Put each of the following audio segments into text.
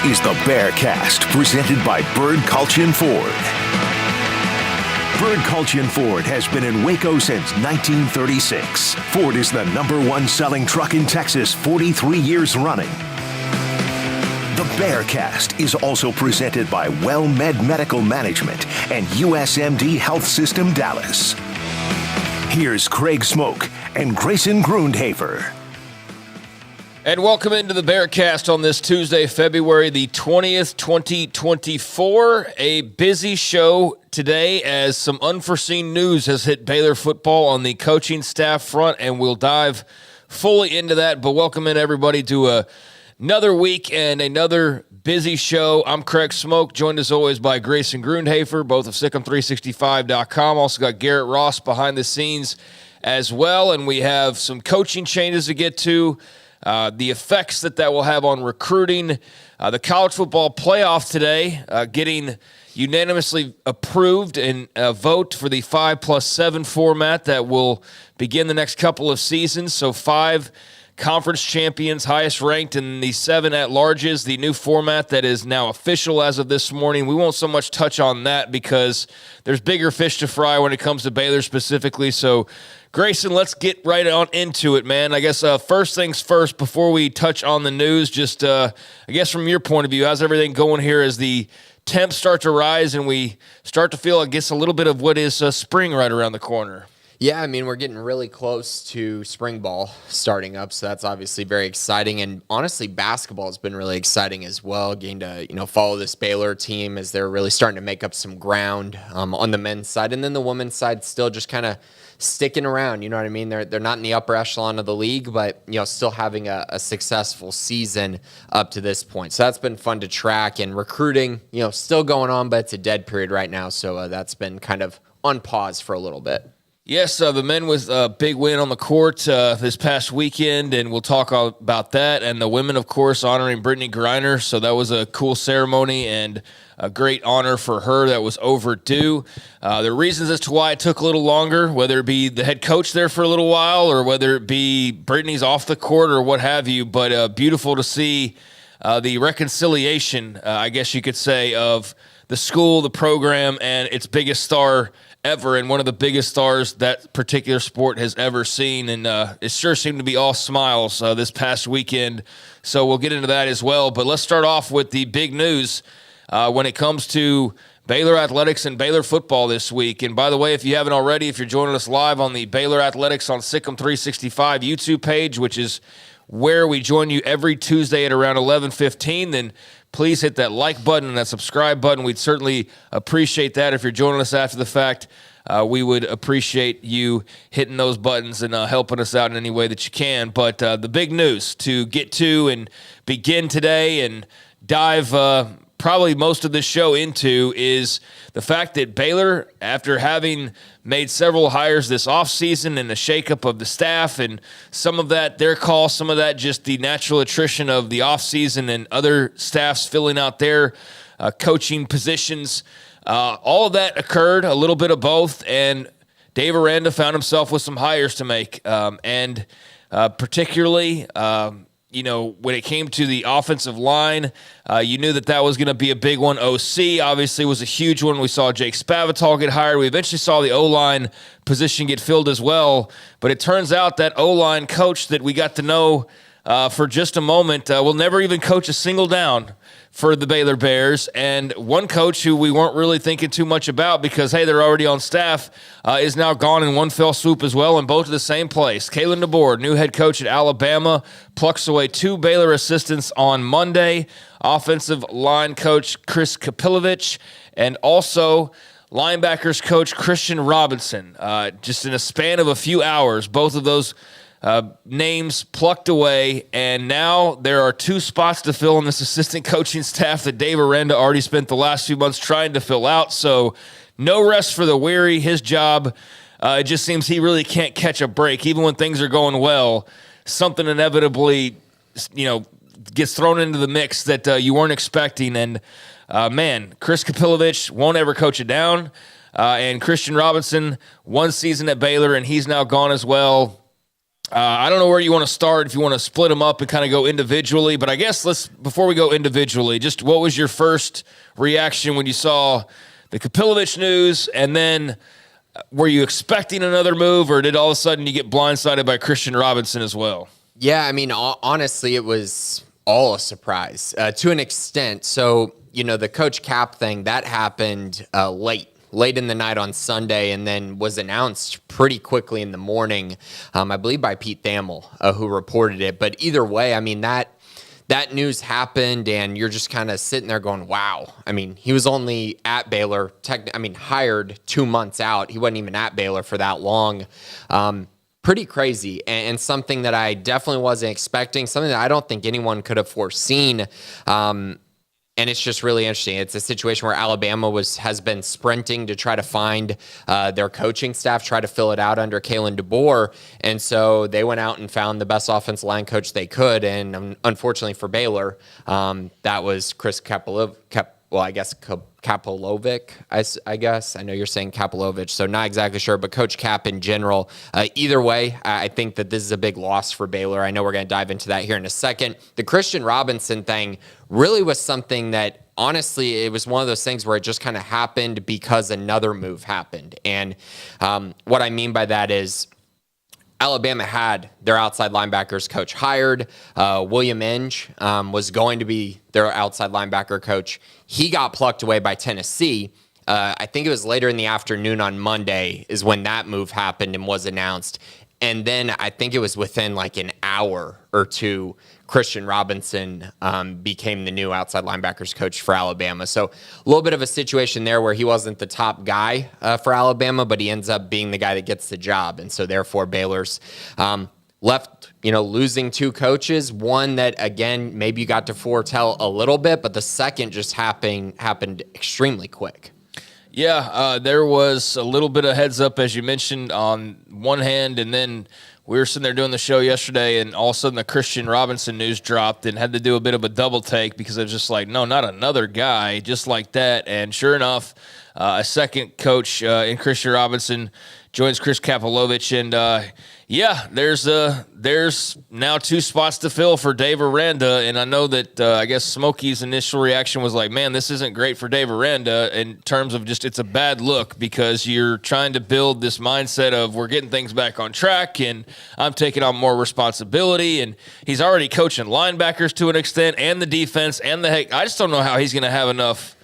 is the Bearcast, presented by Bird Culchion Ford. Bird Culchion Ford has been in Waco since 1936. Ford is the #1 selling truck in Texas 43 years running. The Bearcast is also presented by WellMed Medical Management and USMD Health System Dallas. Here's Craig Smoak and Grayson Grundhoefer. And welcome into the Bearcast on this Tuesday, February the 20th, 2024. A busy show today as some unforeseen news has hit Baylor football on the coaching staff front, and we'll dive fully into that. But welcome in, everybody, to another week and another busy show. I'm Craig Smoak, joined as always by Grayson Grundhoefer, both of Sikkim365.com. Also got Garrett Ross behind the scenes as well, and we have some coaching changes to get to. The effects that will have on recruiting, the college football playoff today, getting unanimously approved in a vote for the 5+7 format that will begin the next couple of seasons. So 5 conference champions, highest ranked, and the 7 at-larges, the new format that is now official as of this morning. We won't so much touch on that because there's bigger fish to fry when it comes to Baylor specifically. So Grayson, let's get right on into it, man. I guess first things first, before we touch on the news, just I guess from your point of view, how's everything going here as the temps start to rise and we start to feel, I guess, a little bit of what is spring right around the corner? Yeah, I mean, we're getting really close to spring ball starting up, so that's obviously very exciting. And honestly, basketball has been really exciting as well. Getting to follow this Baylor team as they're really starting to make up some ground on the men's side, and then the women's side still just kind of sticking around. You know what I mean? They're not in the upper echelon of the league, but still having a successful season up to this point. So that's been fun to track. And recruiting, still going on, but it's a dead period right now. So that's been kind of on pause for a little bit. Yes, the men with a big win on the court this past weekend, and we'll talk all about that. And the women, of course, honoring Brittany Griner. So that was a cool ceremony and a great honor for her that was overdue. There are reasons as to why it took a little longer, whether it be the head coach there for a little while or whether it be Brittany's off the court or what have you. But beautiful to see the reconciliation, I guess you could say, of the school, the program, and its biggest star ever, and one of the biggest stars that particular sport has ever seen. And it sure seemed to be all smiles this past weekend. So we'll get into that as well. But let's start off with the big news when it comes to Baylor athletics and Baylor football this week. And by the way, if you haven't already, if you're joining us live on the Baylor Athletics on Sikkim365 YouTube page, which is where we join you every Tuesday at around 11:15, then please hit that like button and that subscribe button. We'd certainly appreciate that. If you're joining us after the fact, we would appreciate you hitting those buttons and helping us out in any way that you can. But the big news to get to and begin today and dive probably most of this show into is the fact that Baylor, after having made several hires this offseason and a shakeup of the staff, and some of that their call, some of that just the natural attrition of the offseason and other staffs filling out their coaching positions, all of that occurred, a little bit of both, and Dave Aranda found himself with some hires to make, and particularly when it came to the offensive line, you knew that was going to be a big one. OC obviously was a huge one. We saw Jake Spavital get hired. We eventually saw the O-line position get filled as well. But it turns out that O-line coach that we got to know for just a moment will never even coach a single down for the Baylor Bears. And one coach who we weren't really thinking too much about because, hey, they're already on staff, is now gone in one fell swoop as well, and both to the same place. Kalen DeBoer, new head coach at Alabama, plucks away 2 Baylor assistants on Monday. Offensive line coach Chris Kapilovich, and also linebackers coach Christian Robinson. Just in a span of a few hours, both of those names plucked away, and now there are 2 spots to fill on this assistant coaching staff that Dave Aranda already spent the last few months trying to fill out. So no rest for the weary. His job, it just seems he really can't catch a break. Even when things are going well, something inevitably, gets thrown into the mix that you weren't expecting. And Chris Kapilovich won't ever coach it down. And Christian Robinson, 1 season at Baylor, and he's now gone as well. I don't know where you want to start, if you want to split them up and kind of go individually, but I guess before we go individually, just what was your first reaction when you saw the Kapilovic news, and then were you expecting another move, or did all of a sudden you get blindsided by Christian Robinson as well? Yeah, I mean, honestly, it was all a surprise to an extent. So, the Coach Cap thing, that happened late in the night on Sunday, and then was announced pretty quickly in the morning, I believe by Pete Thamel, who reported it. But either way, I mean, that news happened, and you're just kind of sitting there going, wow. I mean, he was only at Baylor, hired 2 months out. He wasn't even at Baylor for that long. Pretty crazy, and something that I definitely wasn't expecting, something that I don't think anyone could have foreseen. And it's just really interesting. It's a situation where Alabama has been sprinting to try to find their coaching staff, try to fill it out under Kalen DeBoer. And so they went out and found the best offensive line coach they could. And unfortunately for Baylor, that was Chris Kapilovic. I guess. I know you're saying Kapilovic, so not exactly sure, but Coach Cap in general. Either way, I think that this is a big loss for Baylor. I know we're going to dive into that here in a second. The Christian Robinson thing really was something that, honestly, it was one of those things where it just kind of happened because another move happened. And what I mean by that is, Alabama had their outside linebackers coach hired. William Inge was going to be their outside linebacker coach. He got plucked away by Tennessee. I think it was later in the afternoon on Monday is when that move happened and was announced. And then I think it was within like an hour or two, Christian Robinson became the new outside linebackers coach for Alabama. So a little bit of a situation there where he wasn't the top guy for Alabama, but he ends up being the guy that gets the job. And so therefore Baylor's left, losing two coaches. One that, again, maybe you got to foretell a little bit, but the second just happened extremely quick. Yeah, there was a little bit of heads up, as you mentioned, on one hand, and then we were sitting there doing the show yesterday, and all of a sudden the Christian Robinson news dropped, and had to do a bit of a double take because it was just like, no, not another guy, just like that. And sure enough, a second coach in Christian Robinson joins Chris Kapilovic, and there's now two spots to fill for Dave Aranda, and I know that I guess Smokey's initial reaction was like, man, this isn't great for Dave Aranda in terms of just it's a bad look because you're trying to build this mindset of we're getting things back on track and I'm taking on more responsibility, and he's already coaching linebackers to an extent and the defense and I just don't know how he's going to have enough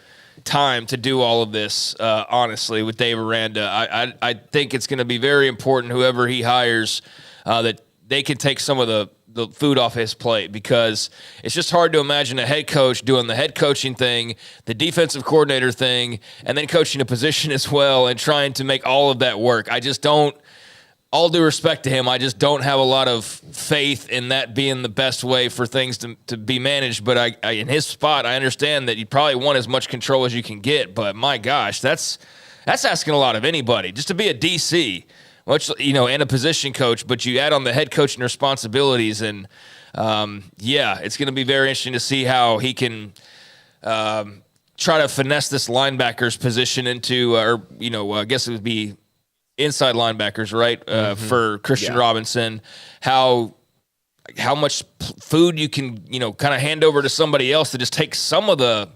time to do all of this, honestly, with Dave Aranda. I think it's going to be very important, whoever he hires, that they can take some of the food off his plate, because it's just hard to imagine a head coach doing the head coaching thing, the defensive coordinator thing, and then coaching a position as well and trying to make all of that work. I just don't, all due respect to him, I just don't have a lot of faith in that being the best way for things to be managed. But I in his spot, I understand that you probably want as much control as you can get. But my gosh, that's asking a lot of anybody just to be a DC, which, and a position coach. But you add on the head coaching responsibilities, and it's going to be very interesting to see how he can try to finesse this linebackers position into, I guess it would be inside linebackers, right? For Christian Robinson, how much food you can, kind of hand over to somebody else to just take some of the,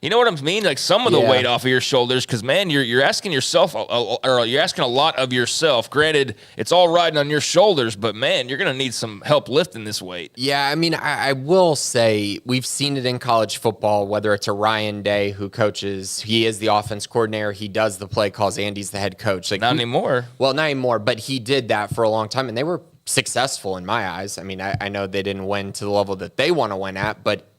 you know what I mean? Like some of the weight off of your shoulders. Cause man, you're asking yourself, or you're asking a lot of yourself. Granted, it's all riding on your shoulders, but man, you're going to need some help lifting this weight. Yeah. I mean, I will say we've seen it in college football, whether it's a Ryan Day who coaches, he is the offense coordinator. He does the play calls. Andy's the head coach. Like, not anymore. Well, not anymore, but he did that for a long time, and they were successful in my eyes. I mean, I know they didn't win to the level that they want to win at, but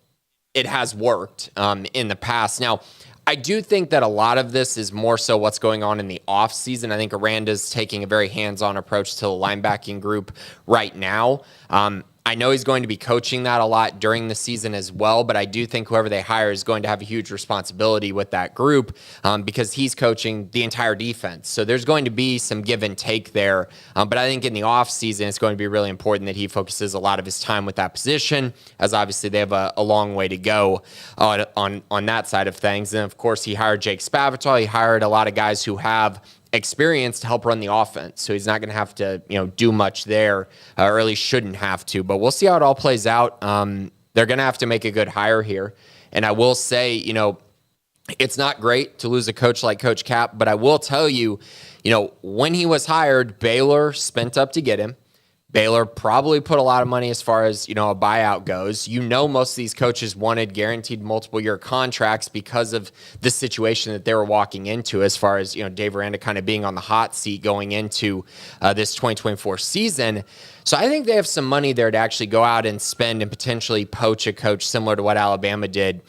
it has worked in the past. Now, I do think that a lot of this is more so what's going on in the offseason. I think Aranda's taking a very hands-on approach to the linebacking group right now. I know he's going to be coaching that a lot during the season as well, but I do think whoever they hire is going to have a huge responsibility with that group because he's coaching the entire defense. So there's going to be some give and take there. But I think in the offseason, it's going to be really important that he focuses a lot of his time with that position, as obviously they have a long way to go on that side of things. And of course, he hired Jake Spavital. He hired a lot of guys who have experience to help run the offense. So he's not going to have to, do much there, or at least shouldn't have to. But we'll see how it all plays out. They're going to have to make a good hire here. And I will say, it's not great to lose a coach like Coach Cap, but I will tell you, when he was hired, Baylor spent up to get him. Baylor probably put a lot of money as far as, a buyout goes. Most of these coaches wanted guaranteed multiple-year contracts because of the situation that they were walking into as far as, Dave Aranda kind of being on the hot seat going into this 2024 season. So I think they have some money there to actually go out and spend and potentially poach a coach similar to what Alabama did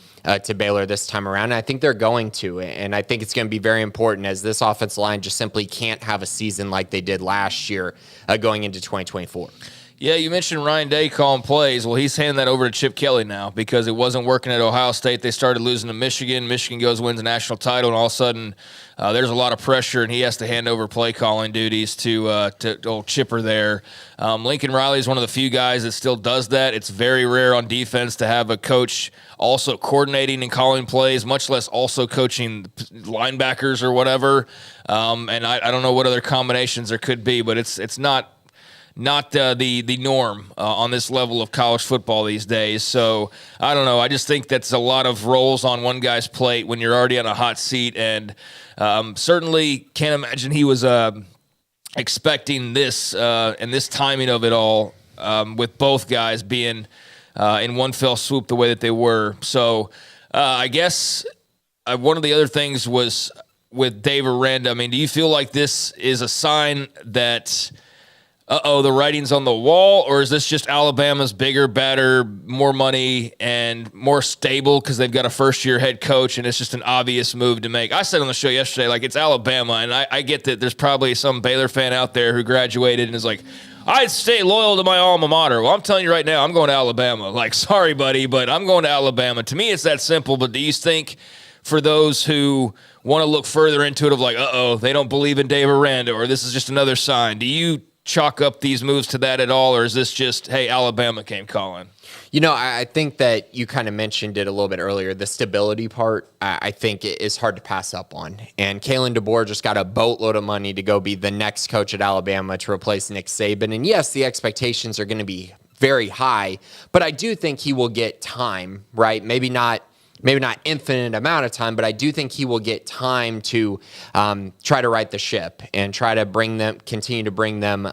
to Baylor this time around. And I think they're going to. And I think it's going to be very important as this offensive line just simply can't have a season like they did last year going into 2024. Yeah, you mentioned Ryan Day calling plays. Well, he's handing that over to Chip Kelly now because it wasn't working at Ohio State. They started losing to Michigan. Michigan wins a national title, and all of a sudden there's a lot of pressure, and he has to hand over play calling duties to old Chipper there. Lincoln Riley is one of the few guys that still does that. It's very rare on defense to have a coach also coordinating and calling plays, much less also coaching linebackers or whatever. And I don't know what other combinations there could be, but it's not the norm on this level of college football these days. So I don't know. I just think that's a lot of roles on one guy's plate when you're already on a hot seat, and certainly can't imagine he was expecting this and this timing of it all with both guys being in one fell swoop the way that they were. So I guess one of the other things was with Dave Aranda. I mean, do you feel like this is a sign that the writing's on the wall, or is this just Alabama's bigger, better, more money, and more stable because they've got a first-year head coach, and it's just an obvious move to make? I said on the show yesterday, like, it's Alabama, and I get that there's probably some Baylor fan out there who graduated and is like, I'd stay loyal to my alma mater. Well, I'm telling you right now, I'm going to Alabama. Like, sorry, buddy, but I'm going to Alabama. To me, it's that simple, but do you think for those who want to look further into it of like, they don't believe in Dave Aranda, or this is just another sign, do you chalk up these moves to that at all, or is this just, hey, Alabama came calling? I think that you kind of mentioned it a little bit earlier. The stability part, I think, is hard to pass up on. And Kalen DeBoer just got a boatload of money to go be the next coach at Alabama to replace Nick Saban. And yes, the expectations are going to be very high, but I do think he will get time, right? Maybe not infinite amount of time, but I do think he will get time to try to right the ship and try to continue to bring them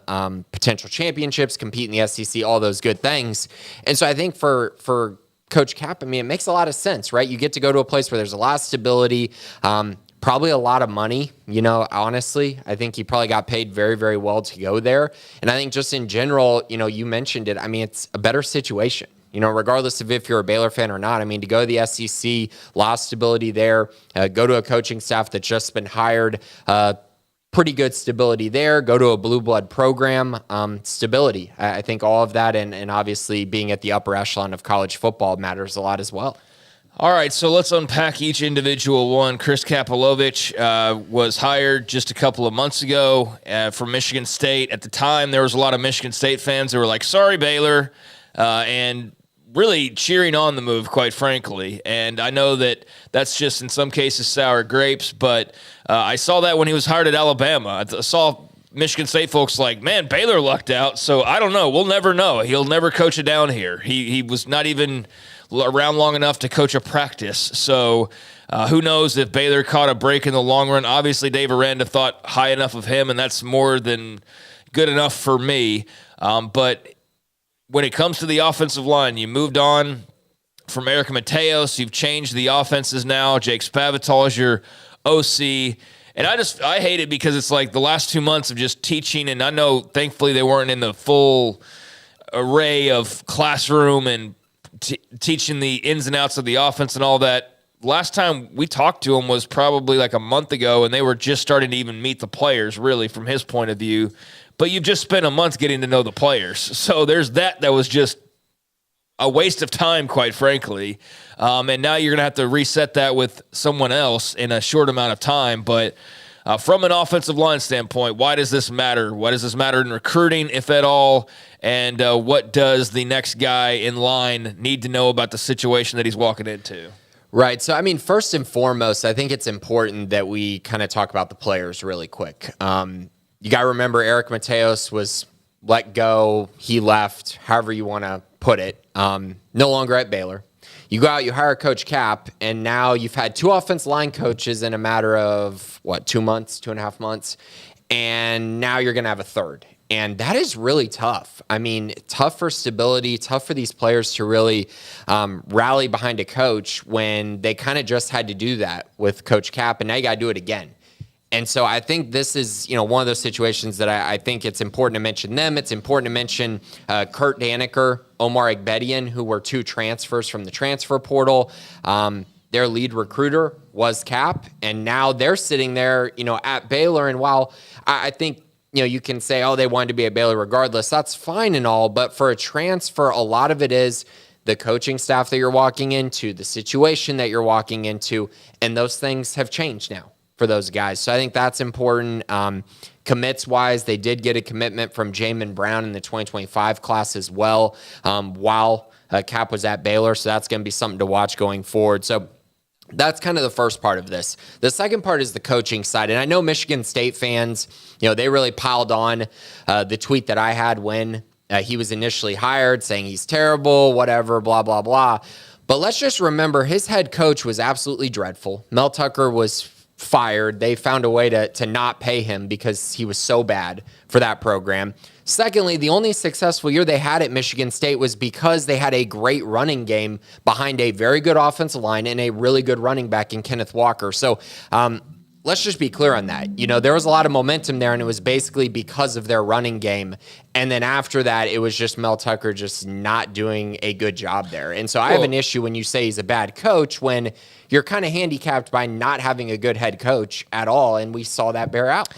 potential championships, compete in the SEC, all those good things. And so I think for Coach Cap, I mean, it makes a lot of sense, right? You get to go to a place where there's a lot of stability, probably a lot of money, honestly. I think he probably got paid very, very well to go there. And I think just in general, you mentioned it. I mean, it's a better situation. Regardless of if you're a Baylor fan or not, I mean, to go to the SEC, lot of stability there, go to a coaching staff that's just been hired, pretty good stability there, go to a blue blood program, stability. I think all of that and obviously being at the upper echelon of college football matters a lot as well. All right, so let's unpack each individual one. Chris Kapilovic was hired just a couple of months ago from Michigan State. At the time, there was a lot of Michigan State fans who were like, sorry, Baylor, and really cheering on the move, quite frankly. And I know that that's just in some cases sour grapes, but I saw that when he was hired at Alabama. I saw Michigan State folks like, man, Baylor lucked out. So I don't know. We'll never know. He'll never coach it down here. He was not even around long enough to coach a practice. So who knows if Baylor caught a break in the long run. Obviously, Dave Aranda thought high enough of him, and that's more than good enough for me. But when it comes to the offensive line, you moved on from Eric Mateos. You've changed the offenses now. Jake Spavital is your OC. And I hate it because it's like the last 2 months of just teaching. And I know, thankfully, they weren't in the full array of classroom and teaching the ins and outs of the offense and all that. Last time we talked to him was probably like a month ago, and they were just starting to even meet the players, really, from his point of view. But you've just spent a month getting to know the players. So there's that was just a waste of time, quite frankly. And now you're going to have to reset that with someone else in a short amount of time. But from an offensive line standpoint, why does this matter? Why does this matter in recruiting, if at all? And what does the next guy in line need to know about the situation that he's walking into? Right. So, I mean, first and foremost, I think it's important that we kind of talk about the players really quick. You got to remember Eric Mateos was let go. He left, however you want to put it, no longer at Baylor. You go out, you hire Coach Cap, and now you've had 2 offensive line coaches in a matter of, 2 months, 2.5 months, and now you're going to have a third. And that is really tough. I mean, tough for stability, tough for these players to really rally behind a coach when they kind of just had to do that with Coach Cap, and now you got to do it again. And so I think this is, one of those situations that I think it's important to mention them. It's important to mention Kurt Daniker, Omar Egbedian, who were 2 transfers from the transfer portal. Their lead recruiter was Cap, and now they're sitting there, at Baylor. And while I think, you can say, oh, they wanted to be at Baylor regardless, that's fine and all. But for a transfer, a lot of it is the coaching staff that you're walking into, the situation that you're walking into, and those things have changed now for those guys. So I think that's important. Commits-wise, they did get a commitment from Jamin Brown in the 2025 class as well, while Cap was at Baylor. So that's going to be something to watch going forward. So that's kind of the first part of this. The second part is the coaching side. And I know Michigan State fans, they really piled on the tweet that I had when he was initially hired, saying he's terrible, whatever, blah, blah, blah. But let's just remember his head coach was absolutely dreadful. Mel Tucker was fired. They found a way to not pay him because he was so bad for that program. Secondly, the only successful year they had at Michigan State was because they had a great running game behind a very good offensive line and a really good running back in Kenneth Walker. So let's just be clear on that. There was a lot of momentum there, and it was basically because of their running game. And then after that, it was just Mel Tucker just not doing a good job there. And so I have an issue when you say he's a bad coach when you're kind of handicapped by not having a good head coach at all, and we saw that bear out.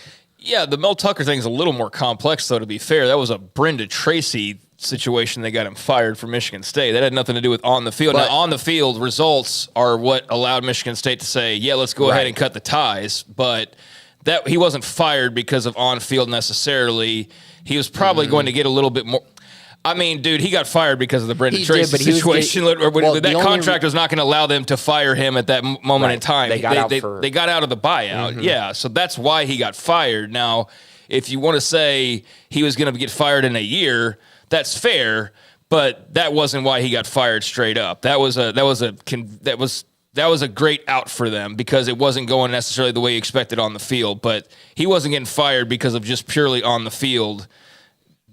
Yeah, the Mel Tucker thing is a little more complex, though, to be fair. That was a Brenda Tracy situation. They got him fired from Michigan State. That had nothing to do with on the field. Now, on the field results are what allowed Michigan State to say, yeah, let's go ahead and cut the ties. But that he wasn't fired because of on field necessarily. He was probably going to get a little bit more. I mean, dude, he got fired because of the Brenda Tracy situation. That contract was not going to allow them to fire him at that moment in time. They got out of the buyout. Yeah, so that's why he got fired. Now, if you want to say he was going to get fired in a year, that's fair, but that wasn't why he got fired straight up. That was a great out for them because it wasn't going necessarily the way you expected on the field, but he wasn't getting fired because of just purely on the field.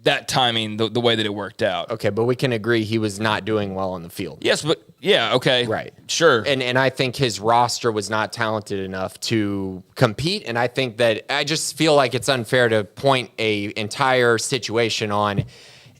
That timing, the way that it worked out. Okay, but we can agree he was not doing well on the field. Yes, but yeah, okay. Right. Sure. And I think his roster was not talented enough to compete, and I think that I just feel like it's unfair to point a entire situation on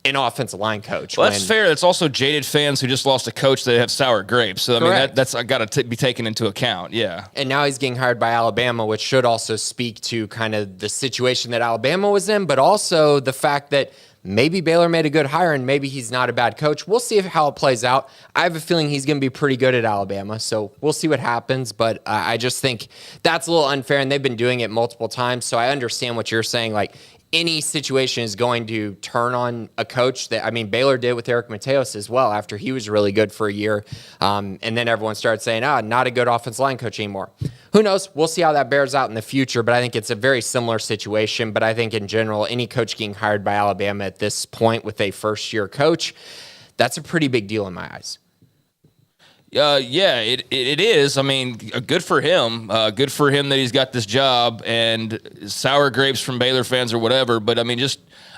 an offensive line coach. Well, that's fair. That's also jaded fans who just lost a coach that have sour grapes. So, I mean, that's got to be taken into account. Yeah. And now he's getting hired by Alabama, which should also speak to kind of the situation that Alabama was in, but also the fact that maybe Baylor made a good hire and maybe he's not a bad coach. We'll see how it plays out. I have a feeling he's going to be pretty good at Alabama, so we'll see what happens. But I just think that's a little unfair, and they've been doing it multiple times. So I understand what you're saying. Like, any situation is going to turn on a coach. Baylor did with Eric Mateos as well after he was really good for a year. And then everyone started saying, not a good offensive line coach anymore. Who knows? We'll see how that bears out in the future, but I think it's a very similar situation. But I think in general, any coach getting hired by Alabama at this point with a first-year coach, that's a pretty big deal in my eyes. Yeah, it is. I mean, good for him. Good for him that he's got this job and sour grapes from Baylor fans or whatever. But I mean,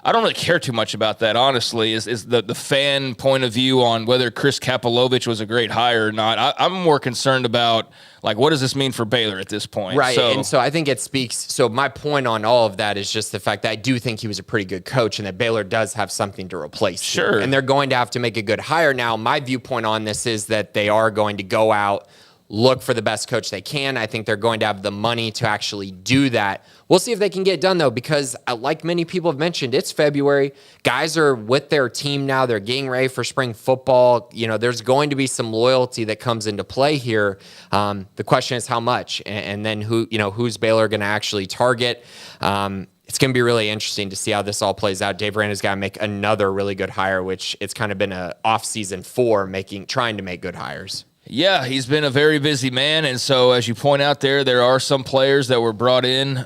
I don't really care too much about that, honestly, is the fan point of view on whether Chris Kapilovic was a great hire or not. I'm more concerned about, like, what does this mean for Baylor at this point? Right, and so I think it speaks. So my point on all of that is just the fact that I do think he was a pretty good coach and that Baylor does have something to replace him. Sure. And they're going to have to make a good hire. Now, my viewpoint on this is that they are going to go out, look for the best coach they can. I think they're going to have the money to actually do that. We'll see if they can get it done, though, because like many people have mentioned, it's February. Guys are with their team now. They're getting ready for spring football. There's going to be some loyalty that comes into play here. The question is how much, and then who's Baylor going to actually target? It's going to be really interesting to see how this all plays out. Dave Aranda's got to make another really good hire, which it's kind of been an off season for trying to make good hires. Yeah, he's been a very busy man, and so as you point out there are some players that were brought in,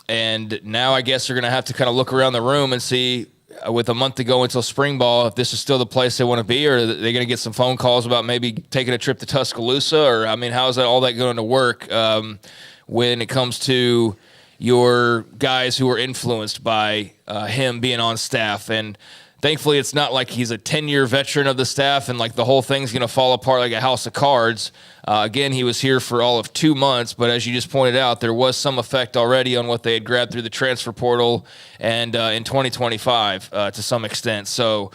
and now I guess they're going to have to kind of look around the room and see, with a month to go until spring ball, if this is still the place they want to be, or are they going to get some phone calls about maybe taking a trip to Tuscaloosa, or, I mean, how is all that going to work when it comes to your guys who are influenced by him being on staff? And thankfully, it's not like he's a 10-year veteran of the staff and like the whole thing's going to fall apart like a house of cards. Again, he was here for all of 2 months, but as you just pointed out, there was some effect already on what they had grabbed through the transfer portal and in 2025 to some extent. So,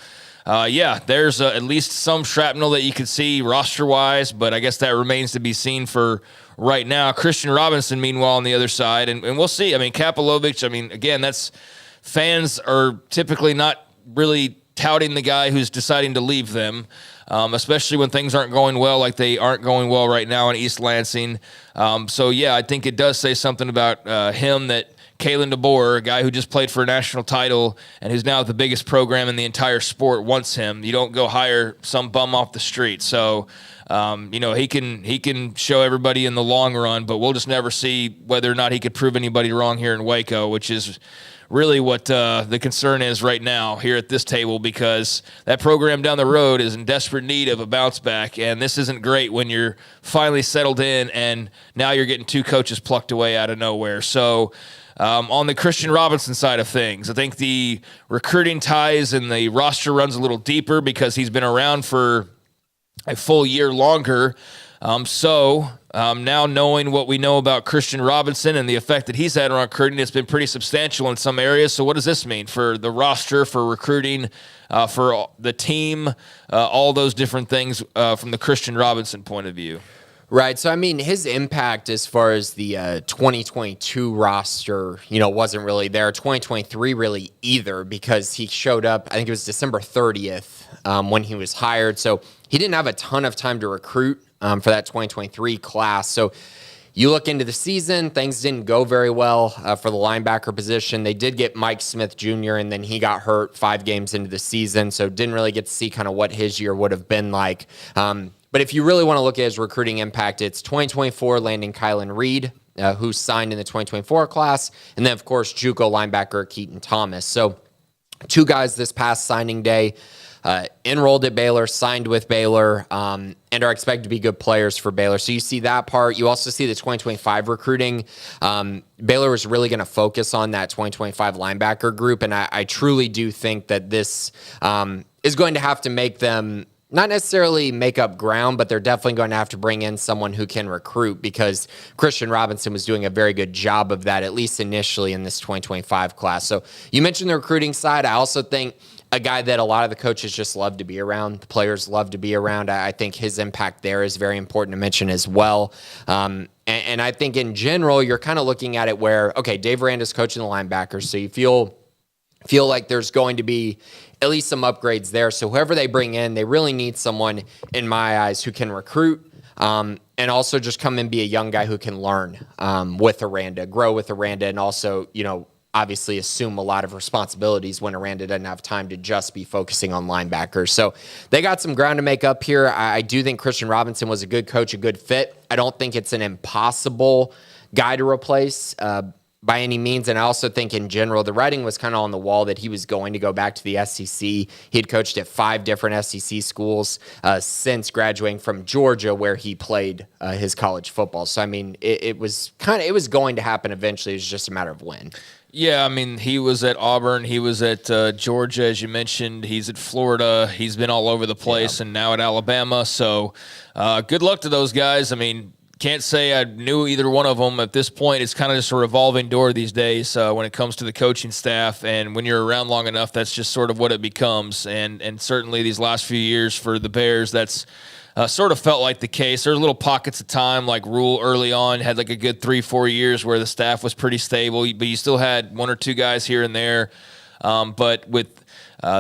there's at least some shrapnel that you could see roster-wise, but I guess that remains to be seen for right now. Christian Robinson, meanwhile, on the other side, and we'll see. I mean, Kapilovic, again, fans are typically not really touting the guy who's deciding to leave them, especially when things aren't going well like they aren't going well right now in East Lansing. I think it does say something about him that Kalen DeBoer, a guy who just played for a national title and who's now the biggest program in the entire sport, wants him. You don't go hire some bum off the street. So, he can show everybody in the long run, but we'll just never see whether or not he could prove anybody wrong here in Waco, which is really what the concern is right now here at this table, because that program down the road is in desperate need of a bounce back, and this isn't great when you're finally settled in and now you're getting 2 coaches plucked away out of nowhere. So on the Christian Robinson side of things, I think the recruiting ties and the roster runs a little deeper because he's been around for a full year longer. Now knowing what we know about Christian Robinson and the effect that he's had on recruiting, it's been pretty substantial in some areas. So what does this mean for the roster, for recruiting, for the team, all those different things from the Christian Robinson point of view? Right. So, his impact as far as the 2022 roster, wasn't really there. 2023 really either, because he showed up, I think it was December 30th when he was hired. So he didn't have a ton of time to recruit for that 2023 class. So you look into the season, things didn't go very well for the linebacker position. They did get Mike Smith Jr., and then he got hurt 5 games into the season, so didn't really get to see kind of what his year would have been like. But if you really want to look at his recruiting impact, it's 2024 landing Kylan Reed, who signed in the 2024 class, and then, of course, JUCO linebacker Keaton Thomas. So 2 guys this past signing day enrolled at Baylor, signed with Baylor, and are expected to be good players for Baylor. So you see that part. You also see the 2025 recruiting. Baylor was really going to focus on that 2025 linebacker group, and I truly do think that this is going to have to make them not necessarily make up ground, but they're definitely going to have to bring in someone who can recruit, because Christian Robinson was doing a very good job of that, at least initially in this 2025 class. So you mentioned the recruiting side. I also think a guy that a lot of the coaches just love to be around, the players love to be around. I think his impact there is very important to mention as well. And I think in general, you're kind of looking at it where, okay, Dave Aranda's coaching the linebackers, so you feel like there's going to be at least some upgrades there. So whoever they bring in, they really need someone, in my eyes, who can recruit and also just come and be a young guy who can learn with Aranda, grow with Aranda, and also, obviously assume a lot of responsibilities when Aranda doesn't have time to just be focusing on linebackers. So they got some ground to make up here. I do think Christian Robinson was a good coach, a good fit. I don't think it's an impossible guy to replace by any means. And I also think in general, the writing was kind of on the wall that he was going to go back to the SEC. He had coached at 5 different SEC schools since graduating from Georgia, where he played his college football. So, it was going to happen eventually. It was just a matter of when. Yeah, he was at Auburn. He was at Georgia, as you mentioned. He's at Florida. He's been all over the place, and now at Alabama. So good luck to those guys. Can't say I knew either one of them. At this point, it's kind of just a revolving door these days when it comes to the coaching staff. And when you're around long enough, that's just sort of what it becomes. And certainly these last few years for the Bears, that's sort of felt like the case. There's little pockets of time, like Rule early on had like a good 3-4 years where the staff was pretty stable, but you still had 1 or 2 guys here and there. But with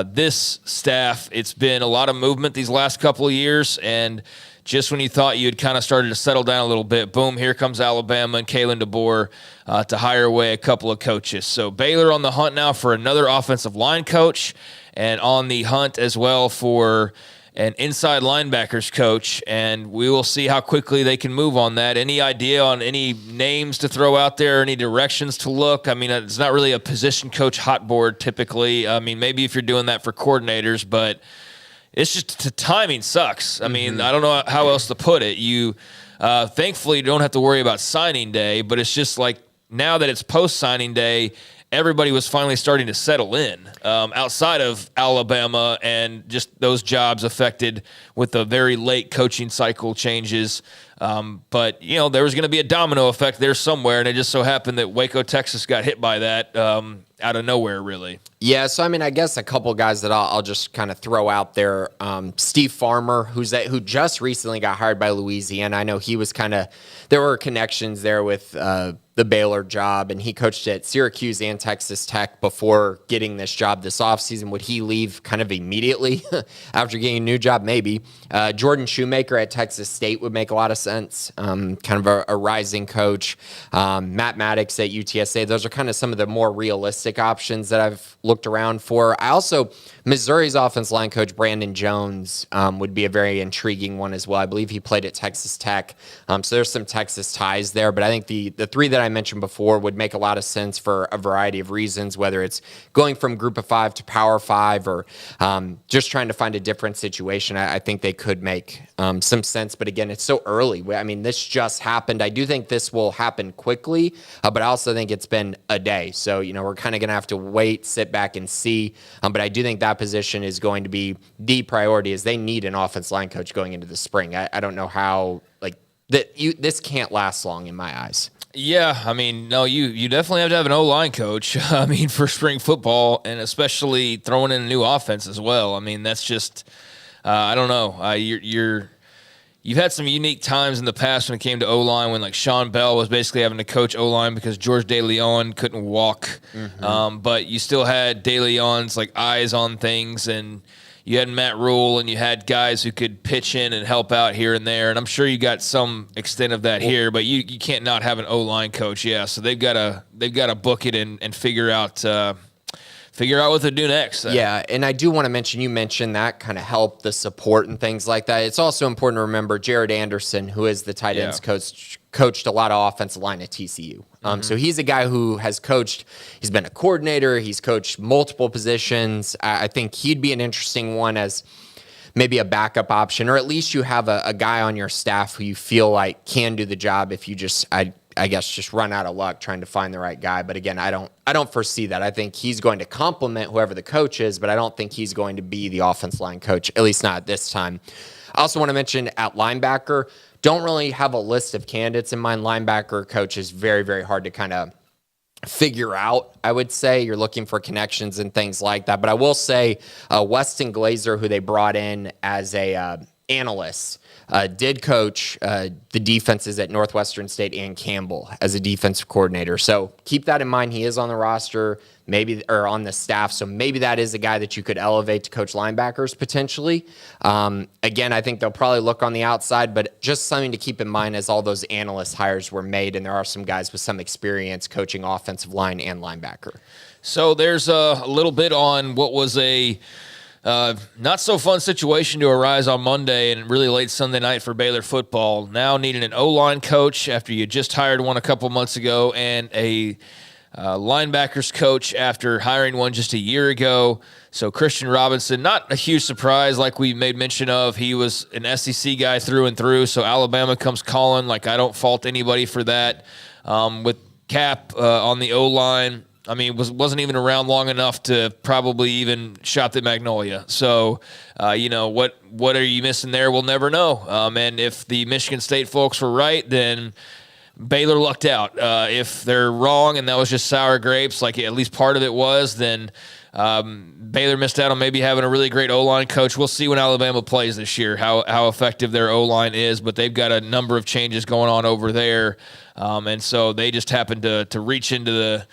this staff, it's been a lot of movement these last couple of years, and just when you thought you had kind of started to settle down a little bit, boom, here comes Alabama and Kalen DeBoer to hire away a couple of coaches. So Baylor on the hunt now for another offensive line coach, and on the hunt as well for an inside linebackers coach, and we will see how quickly they can move on that. Any idea on any names to throw out there, any directions to look? I mean, it's not really a position coach hot board typically. I mean, maybe if you're doing that for coordinators, but it's just the timing sucks. I mean, I don't know how else to put it. You thankfully you don't have to worry about signing day, but it's just like now that it's post-signing day, everybody was finally starting to settle in outside of Alabama and just those jobs affected with the very late coaching cycle changes. But, you know, there was going to be a domino effect there somewhere, and it just so happened that Waco, Texas got hit by that out of nowhere, really. Yeah, so I mean, I guess a couple guys that I'll just kind of throw out there. Steve Farmer, who just recently got hired by Louisiana. I know he was there were connections there with the Baylor job, and he coached at Syracuse and Texas Tech before getting this job this offseason. Would he leave kind of immediately after getting a new job? Maybe. Jordan Shoemaker at Texas State would make a lot of sense. Kind of a rising coach. Matt Maddox at UTSA. Those are kind of some of the more realistic options that I've looked around for. Missouri's offensive line coach, Brandon Jones, would be a very intriguing one as well. I believe he played at Texas Tech. So there's some Texas ties there. But I think the three that I mentioned before would make a lot of sense for a variety of reasons, whether it's going from Group of Five to Power Five or just trying to find a different situation. I think they could make some sense. But again, it's so early. I mean, this just happened. I do think this will happen quickly, but I also think it's been a day. So, you know, we're kind of going to have to wait, sit back and see. But I do think that position is going to be the priority, as they need an offensive line coach going into the spring. I don't know how, this can't last long in my eyes. Yeah, I mean, no, you definitely have to have an O-line coach, I mean, for spring football, and especially throwing in a new offense as well. I mean, that's just, I don't know. You've had some unique times in the past when it came to O-line, when like Sean Bell was basically having to coach O-line because George DeLeon couldn't walk. But you still had DeLeon's like eyes on things, and you had Matt Rule, and you had guys who could pitch in and help out here and there. And I'm sure you got some extent of that here, but you can't not have an O-line coach. Yeah, so they've got to book it and figure out what to do next. Yeah, and I do want to mention, you mentioned that kind of help, the support and things like that. It's also important to remember Jared Anderson, who is the tight ends coach, coached a lot of offensive line at TCU. So he's a guy who has coached, he's been a coordinator, he's coached multiple positions. I think he'd be an interesting one as maybe a backup option, or at least you have a guy on your staff who you feel like can do the job if you just, I guess, just run out of luck trying to find the right guy. But again, I don't foresee that. I think he's going to complement whoever the coach is, but I don't think he's going to be the offensive line coach, at least not at this time. I also want to mention at linebacker, don't really have a list of candidates in mind. Linebacker coach is very, very hard to kind of figure out, I would say. You're looking for connections and things like that. But I will say Weston Glazer, who they brought in as a analyst, did coach the defenses at Northwestern State and Campbell as a defensive coordinator. So keep that in mind. He is on the roster, or on the staff. So maybe that is a guy that you could elevate to coach linebackers potentially. Again, I think they'll probably look on the outside, but just something to keep in mind as all those analyst hires were made, and there are some guys with some experience coaching offensive line and linebacker. So there's a little bit on what was a not so fun situation to arise on Monday and really late Sunday night for Baylor football. Now needing an O-line coach after you just hired one a couple months ago, and a linebackers coach after hiring one just a year ago. So Christian Robinson, not a huge surprise like we made mention of. He was an SEC guy through and through, so Alabama comes calling. Like, I don't fault anybody for that. With Cap on the O-line, I mean, wasn't even around long enough to probably even shop at Magnolia. So, what are you missing there? We'll never know. And if the Michigan State folks were right, then Baylor lucked out. If they're wrong and that was just sour grapes, like at least part of it was, then Baylor missed out on maybe having a really great O-line coach. We'll see when Alabama plays this year how effective their O-line is, but they've got a number of changes going on over there. And so they just happened to reach into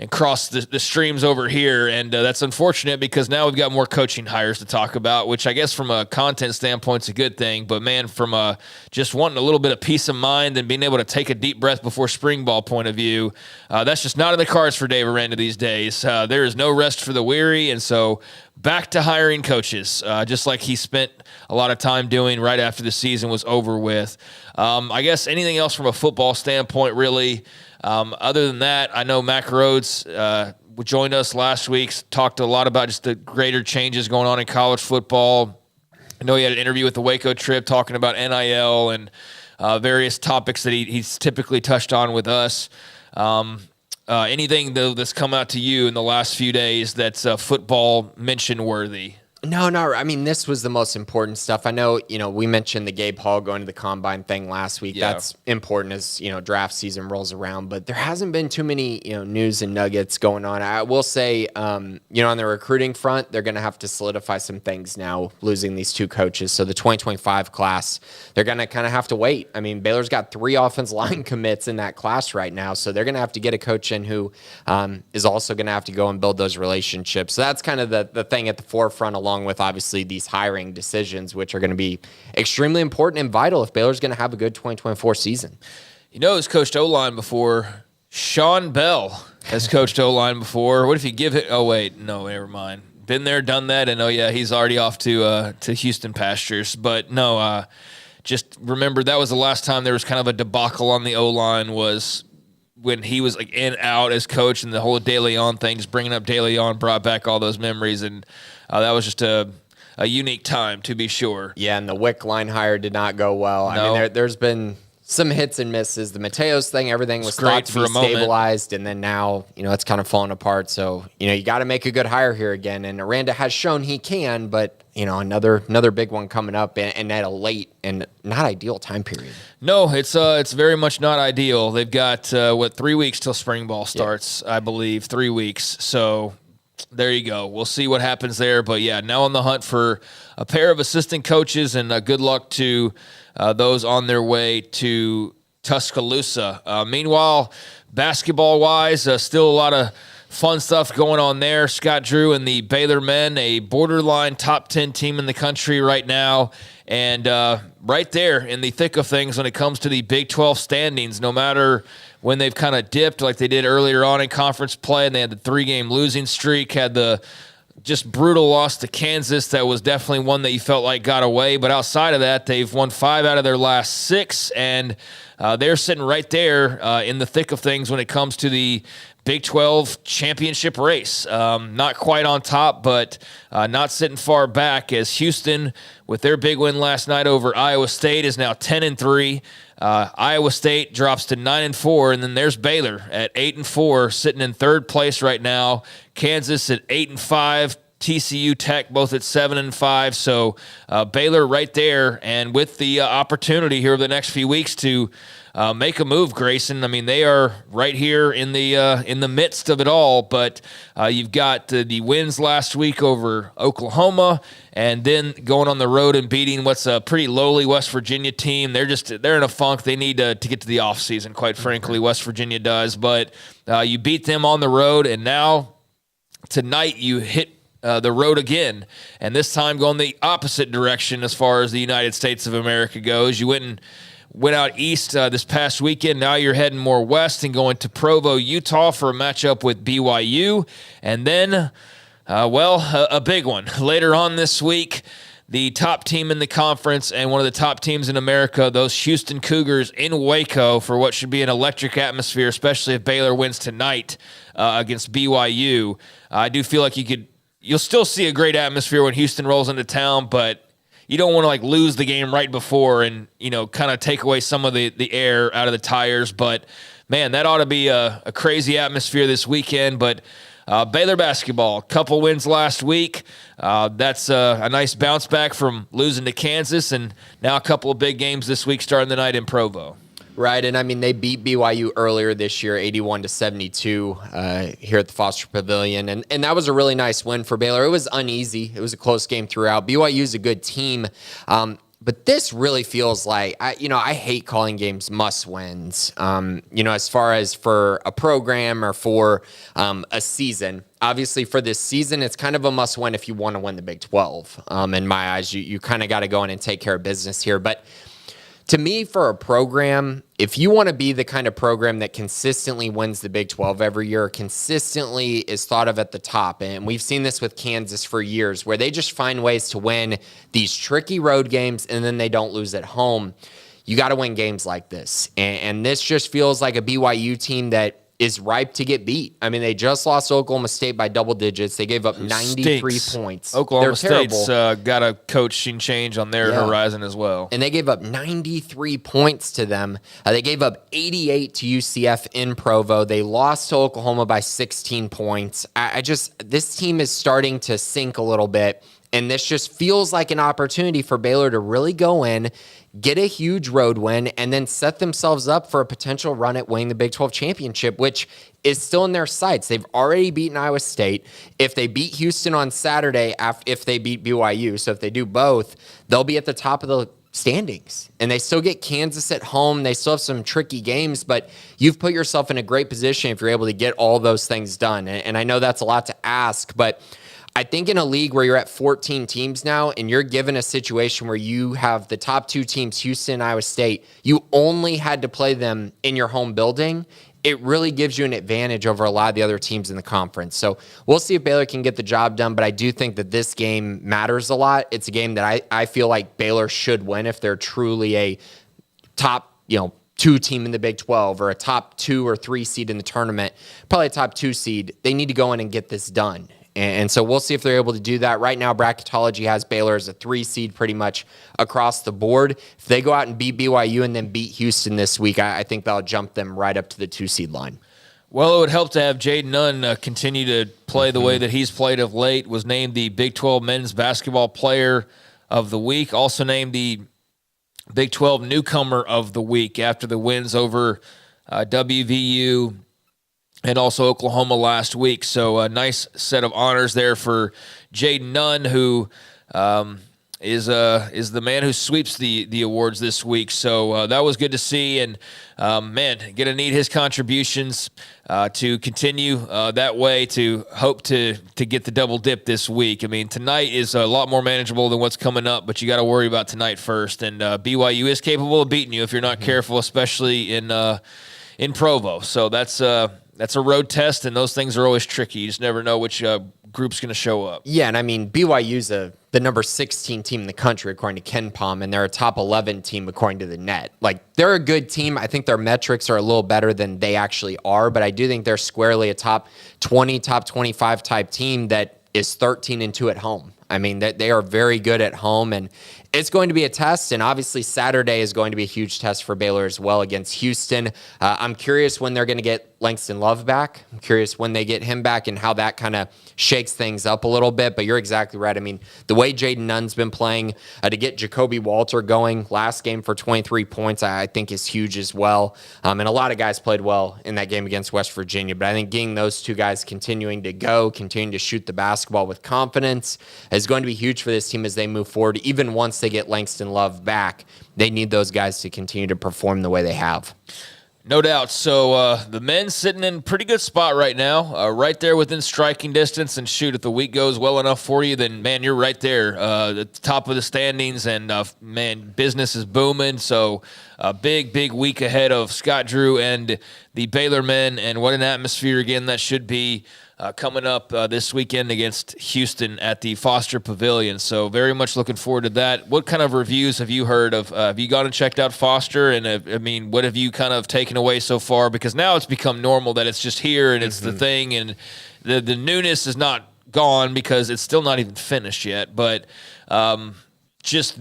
and cross the streams over here, and that's unfortunate because now we've got more coaching hires to talk about, which I guess from a content standpoint is a good thing, but man, from just wanting a little bit of peace of mind and being able to take a deep breath before spring ball point of view, that's just not in the cards for Dave Aranda these days. There is no rest for the weary, and so back to hiring coaches, just like he spent a lot of time doing right after the season was over with. I guess anything else from a football standpoint, really? Other than that, I know Mac Rhodes joined us last week, talked a lot about just the greater changes going on in college football. I know he had an interview with the Waco Trib talking about NIL and various topics that he's typically touched on with us. Anything though that's come out to you in the last few days that's football mention worthy? No. I mean, this was the most important stuff. I know, we mentioned the Gabe Hall going to the combine thing last week. Yeah. That's important as, draft season rolls around, but there hasn't been too many, news and nuggets going on. I will say, on the recruiting front, they're going to have to solidify some things now, losing these two coaches. So the 2025 class, they're going to kind of have to wait. I mean, Baylor's got 3 offensive line commits in that class right now. So they're going to have to get a coach in who is also going to have to go and build those relationships. So that's kind of the thing at the forefront, along with obviously these hiring decisions, which are going to be extremely important and vital if Baylor's going to have a good 2024 season. He's coached O-line before. Sean Bell has coached O-line before. What if you give it? Oh, wait. No, never mind. Been there, done that. And, he's already off to Houston pastures. But, no, just remember that was the last time there was kind of a debacle on the O-line was when he was like in, out as coach, and the whole De Leon thing, just bringing up De Leon brought back all those memories. And that was just a unique time, to be sure. Yeah, and the Wick line hire did not go well. No. I mean, there's been some hits and misses. The Mateos thing, everything was thought to be stabilized, and then now, it's kind of falling apart. So, you got to make a good hire here again. And Aranda has shown he can, but, another big one coming up and at a late and not ideal time period. No, it's very much not ideal. They've got, 3 weeks till spring ball starts, I believe, 3 weeks. So there you go. We'll see what happens there. But, now on the hunt for a pair of assistant coaches, and good luck to those on their way to Tuscaloosa. Meanwhile, basketball-wise, still a lot of fun stuff going on there. Scott Drew and the Baylor men, a borderline top 10 team in the country right now. And right there in the thick of things when it comes to the Big 12 standings, no matter when they've kind of dipped like they did earlier on in conference play, and they had the 3-game losing streak, had the just brutal loss to Kansas. That was definitely one that you felt like got away. But outside of that, they've won 5 out of their last 6, and they're sitting right there in the thick of things when it comes to the Big 12 championship race. Not quite on top, but not sitting far back, as Houston, with their big win last night over Iowa State, is now 10-3. Iowa State drops to 9-4, and then there's Baylor at 8-4, sitting in third place right now. Kansas at 8-5. TCU Tech both at 7-5. So Baylor right there, and with the opportunity here over the next few weeks to make a move, Grayson. I mean, they are right here in the midst of it all. But you've got the wins last week over Oklahoma, and then going on the road and beating what's a pretty lowly West Virginia team. They're in a funk. They need to get to the offseason, quite frankly. West Virginia does. But you beat them on the road, and now tonight you hit the road again, and this time going the opposite direction as far as the United States of America goes. You went out east this past weekend. Now you're heading more west and going to Provo, Utah for a matchup with BYU. And then, a big one. Later on this week, the top team in the conference and one of the top teams in America, those Houston Cougars in Waco, for what should be an electric atmosphere, especially if Baylor wins tonight against BYU. I do feel like you'll still see a great atmosphere when Houston rolls into town, but you don't want to lose the game right before and, kind of take away some of the air out of the tires. But man, that ought to be a crazy atmosphere this weekend. But Baylor basketball, couple wins last week. That's a nice bounce back from losing to Kansas, and now a couple of big games this week starting the night in Provo. Right, and I mean, they beat BYU earlier this year, 81-72 here at the Foster Pavilion, and that was a really nice win for Baylor. It was uneasy. It was a close game throughout. BYU's a good team, but this really feels like, I hate calling games must-wins, as far as for a program or for a season. Obviously, for this season, it's kind of a must-win if you want to win the Big 12. In my eyes, you kind of got to go in and take care of business here, but To me, for a program, if you want to be the kind of program that consistently wins the Big 12 every year, consistently is thought of at the top, and we've seen this with Kansas for years, where they just find ways to win these tricky road games and then they don't lose at home. You got to win games like this. And this just feels like a BYU team that is ripe to get beat. I mean, they just lost to Oklahoma State by double digits. They gave up 93 points. Oklahoma State's got a coaching change on their horizon as well. And they gave up 93 points to them. They gave up 88 to UCF in Provo. They lost to Oklahoma by 16 points. This team is starting to sink a little bit. And this just feels like an opportunity for Baylor to really go in, get a huge road win, and then set themselves up for a potential run at winning the Big 12 championship, which is still in their sights. They've already beaten Iowa State. If they beat Houston on Saturday, if they beat BYU, so if they do both, they'll be at the top of the standings. And they still get Kansas at home. They still have some tricky games, but you've put yourself in a great position if you're able to get all those things done. And I know that's a lot to ask, but I think in a league where you're at 14 teams now and you're given a situation where you have the top two teams, Houston and Iowa State, you only had to play them in your home building, it really gives you an advantage over a lot of the other teams in the conference. So we'll see if Baylor can get the job done, but I do think that this game matters a lot. It's a game that I feel like Baylor should win if they're truly a top, two team in the Big 12 or a top 2 or 3 seed in the tournament, probably a top 2 seed. They need to go in and get this done. And so we'll see if they're able to do that. Right now, bracketology has Baylor as a 3 seed pretty much across the board. If they go out and beat BYU and then beat Houston this week, I think that'll jump them right up to the 2 seed line. Well, it would help to have Jaden Nunn continue to play the way that he's played of late. Was named the Big 12 Men's Basketball Player of the Week. Also named the Big 12 Newcomer of the Week after the wins over WVU and also Oklahoma last week. So a nice set of honors there for Jaden Nunn, who is the man who sweeps the awards this week. So that was good to see, and man, going to need his contributions to continue that way to hope to get the double dip this week. I mean, tonight is a lot more manageable than what's coming up, but you got to worry about tonight first. And BYU is capable of beating you if you're not careful, especially in Provo. So that's a road test, and those things are always tricky. You just never know which group's going to show up. Yeah, and I mean, BYU's the number 16 team in the country, according to KenPom, and they're a top 11 team, according to the net. Like, they're a good team. I think their metrics are a little better than they actually are, but I do think they're squarely a top 20, top 25 type team that is 13-2 at home. I mean, they are very good at home, and it's going to be a test, and obviously Saturday is going to be a huge test for Baylor as well against Houston. I'm curious when they're going to get Langston Love back. I'm curious when they get him back and how that kind of shakes things up a little bit, but you're exactly right. I mean, the way Jaden Nunn's been playing, to get Jacoby Walter going last game for 23 points, I think is huge as well. And a lot of guys played well in that game against West Virginia, but I think getting those two guys continuing to shoot the basketball with confidence is going to be huge for this team as they move forward. Even once they get Langston Love back, they need those guys to continue to perform the way they have. No doubt. So the men sitting in a pretty good spot right now, right there within striking distance. And shoot, if the week goes well enough for you, then, man, you're right there at the top of the standings. And, man, business is booming. So a big week ahead of Scott Drew and the Baylor men. And what an atmosphere, again, that should be coming up this weekend against Houston at the Foster Pavilion. So very much looking forward to that. What kind of reviews have you heard of? Have you gone and checked out Foster? And what have you kind of taken away so far? Because now it's become normal that it's just here and it's the thing, and the newness is not gone because it's still not even finished yet. But just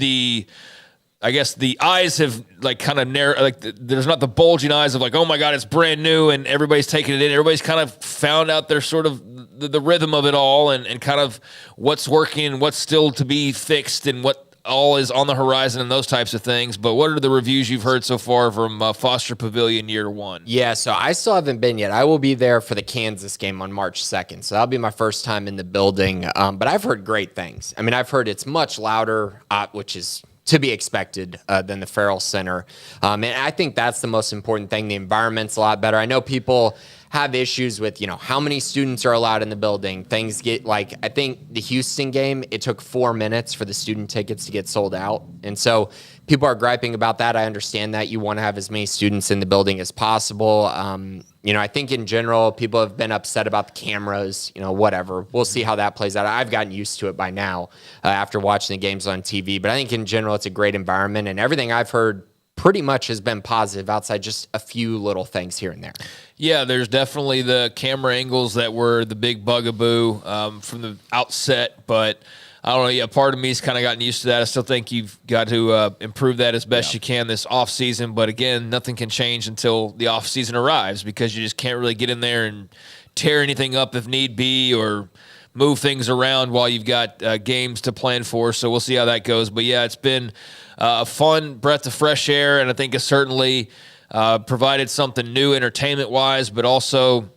I guess the eyes have kind of narrow, there's not the bulging eyes of oh my God, it's brand new and everybody's taking it in. Everybody's kind of found out their sort of the rhythm of it all and kind of what's working, what's still to be fixed, and what all is on the horizon and those types of things. But what are the reviews you've heard so far from Foster Pavilion year one? Yeah, so I still haven't been yet. I will be there for the Kansas game on March 2nd. So that'll be my first time in the building. But I've heard great things. I mean, I've heard it's much louder, which is to be expected than the Farrell Center. And I think that's the most important thing. The environment's a lot better. I know people have issues with, how many students are allowed in the building. Things get I think the Houston game, it took 4 minutes for the student tickets to get sold out. And so people are griping about that. I understand that you want to have as many students in the building as possible. I think in general, people have been upset about the cameras, whatever. We'll see how that plays out. I've gotten used to it by now after watching the games on TV. But I think in general, it's a great environment. And everything I've heard pretty much has been positive outside just a few little things here and there. Yeah, there's definitely the camera angles that were the big bugaboo from the outset. But I don't know. Yeah, part of me's kind of gotten used to that. I still think you've got to improve that as best you can this offseason. But again, nothing can change until the offseason arrives because you just can't really get in there and tear anything up if need be or move things around while you've got games to plan for. So we'll see how that goes. But yeah, it's been a fun breath of fresh air, and I think it's certainly provided something new entertainment-wise, but also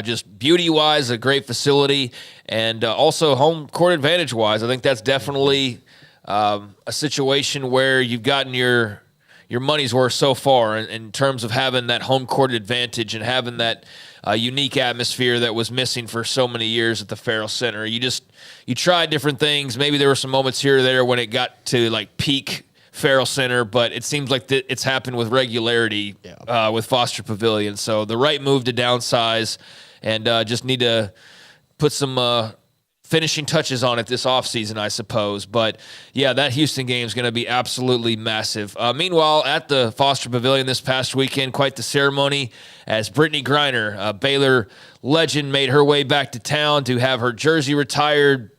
just beauty-wise, a great facility, and also home court advantage-wise. I think that's definitely a situation where you've gotten your money's worth so far in terms of having that home court advantage and having that unique atmosphere that was missing for so many years at the Farrell Center. You tried different things. Maybe there were some moments here or there when it got to like peak Farrell Center, but it seems like it's happened with regularity with Foster Pavilion. So the right move to downsize and just need to put some finishing touches on it this offseason, I suppose. But, yeah, that Houston game is going to be absolutely massive. Meanwhile, at the Foster Pavilion this past weekend, quite the ceremony as Brittany Griner, a Baylor legend, made her way back to town to have her jersey retired.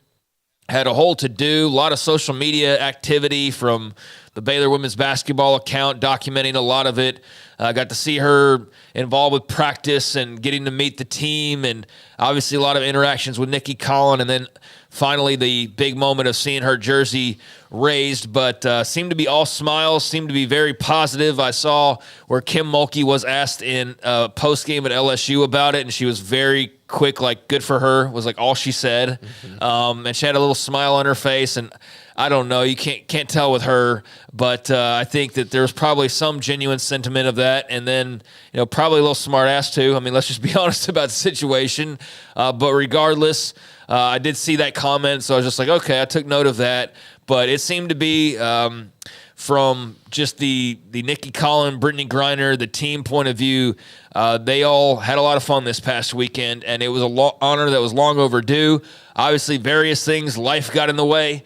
Had a whole to-do, a lot of social media activity from the Baylor women's basketball account, documenting a lot of it. Got to see her involved with practice and getting to meet the team, and obviously a lot of interactions with Nikki Collin, and then finally the big moment of seeing her jersey raised, but seemed to be all smiles, seemed to be very positive. I saw where Kim Mulkey was asked in post-game at LSU about it, and she was very quick, like, good for her, was like all she said. And she had a little smile on her face, and I don't know, you can't tell with her, but I think that there's probably some genuine sentiment of that, and then probably a little smart ass too. I mean, let's just be honest about the situation. But regardless, I did see that comment, so I was just like, okay, I took note of that. But it seemed to be from just the Nikki Collin, Brittany Griner, the team point of view, they all had a lot of fun this past weekend, and it was an honor that was long overdue. Obviously, various things, life got in the way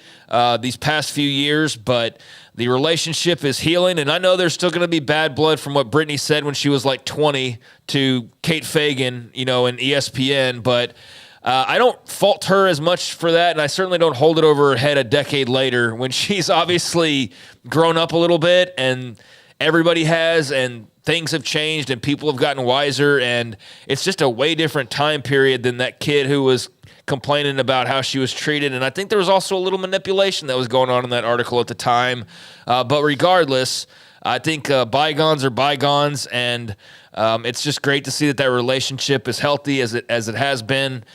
these past few years, but the relationship is healing, and I know there's still going to be bad blood from what Brittany said when she was like 20 to Kate Fagan, in ESPN, but I don't fault her as much for that, and I certainly don't hold it over her head a decade later when she's obviously grown up a little bit, and everybody has, and things have changed, and people have gotten wiser, and it's just a way different time period than that kid who was complaining about how she was treated. And I think there was also a little manipulation that was going on in that article at the time. But regardless, I think bygones are bygones, and it's just great to see that relationship is healthy as it has been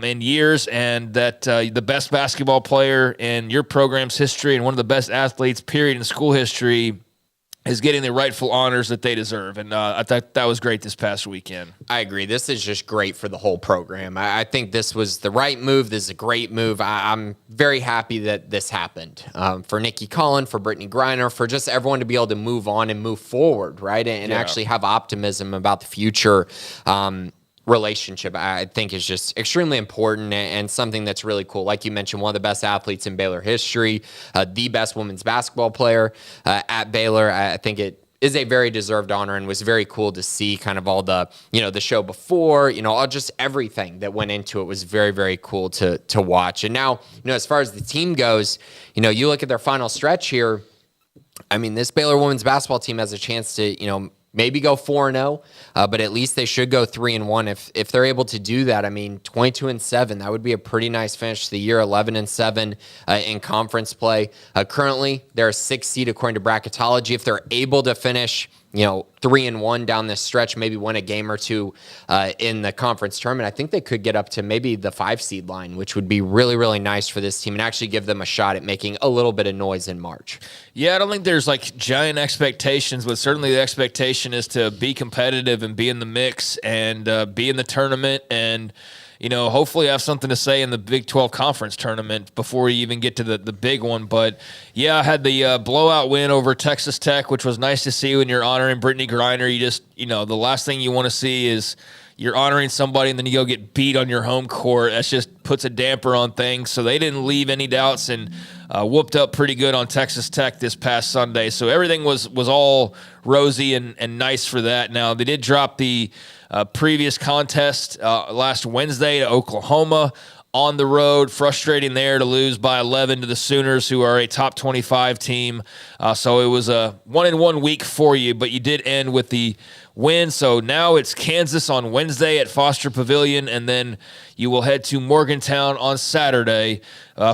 in years, and that the best basketball player in your program's history and one of the best athletes, period, in school history is getting the rightful honors that they deserve. And I thought that was great this past weekend. I agree. This is just great for the whole program. I think this was the right move. This is a great move. I'm very happy that this happened for Nikki Collin, for Brittany Griner, for just everyone to be able to move on and move forward, right? And actually have optimism about the future. Relationship, I think, is just extremely important and something that's really cool. Like you mentioned, one of the best athletes in Baylor history, the best women's basketball player at Baylor. I think it is a very deserved honor, and was very cool to see kind of all the, the show before, all just everything that went into it was very, very cool to watch. And now, as far as the team goes, you look at their final stretch here. I mean, this Baylor women's basketball team has a chance to, maybe go 4-0, but at least they should go 3-1 if they're able to do that. I mean, 22-7, that would be a pretty nice finish to the year. 11-7 in conference play. Currently, they're a 6th seed according to bracketology. If they're able to finish 3-1 down this stretch, maybe win a game or two in the conference tournament, I think they could get up to maybe the 5 seed line, which would be really, really nice for this team and actually give them a shot at making a little bit of noise in March. Yeah, I don't think there's like giant expectations, but certainly the expectation is to be competitive and be in the mix and be in the tournament. And hopefully have something to say in the Big 12 conference tournament before you even get to the big one. But yeah, I had the blowout win over Texas Tech, which was nice to see when you're honoring Brittany Griner. You just, the last thing you want to see is you're honoring somebody and then you go get beat on your home court. That just puts a damper on things. So they didn't leave any doubts and whooped up pretty good on Texas Tech this past Sunday. So everything was all rosy and nice for that. Now, they did drop the previous contest last Wednesday to Oklahoma on the road. Frustrating there to lose by 11 to the Sooners, who are a top 25 team. So it was a 1-1 week for you, but you did end with the win. So now it's Kansas on Wednesday at Foster Pavilion, and then you will head to Morgantown on Saturday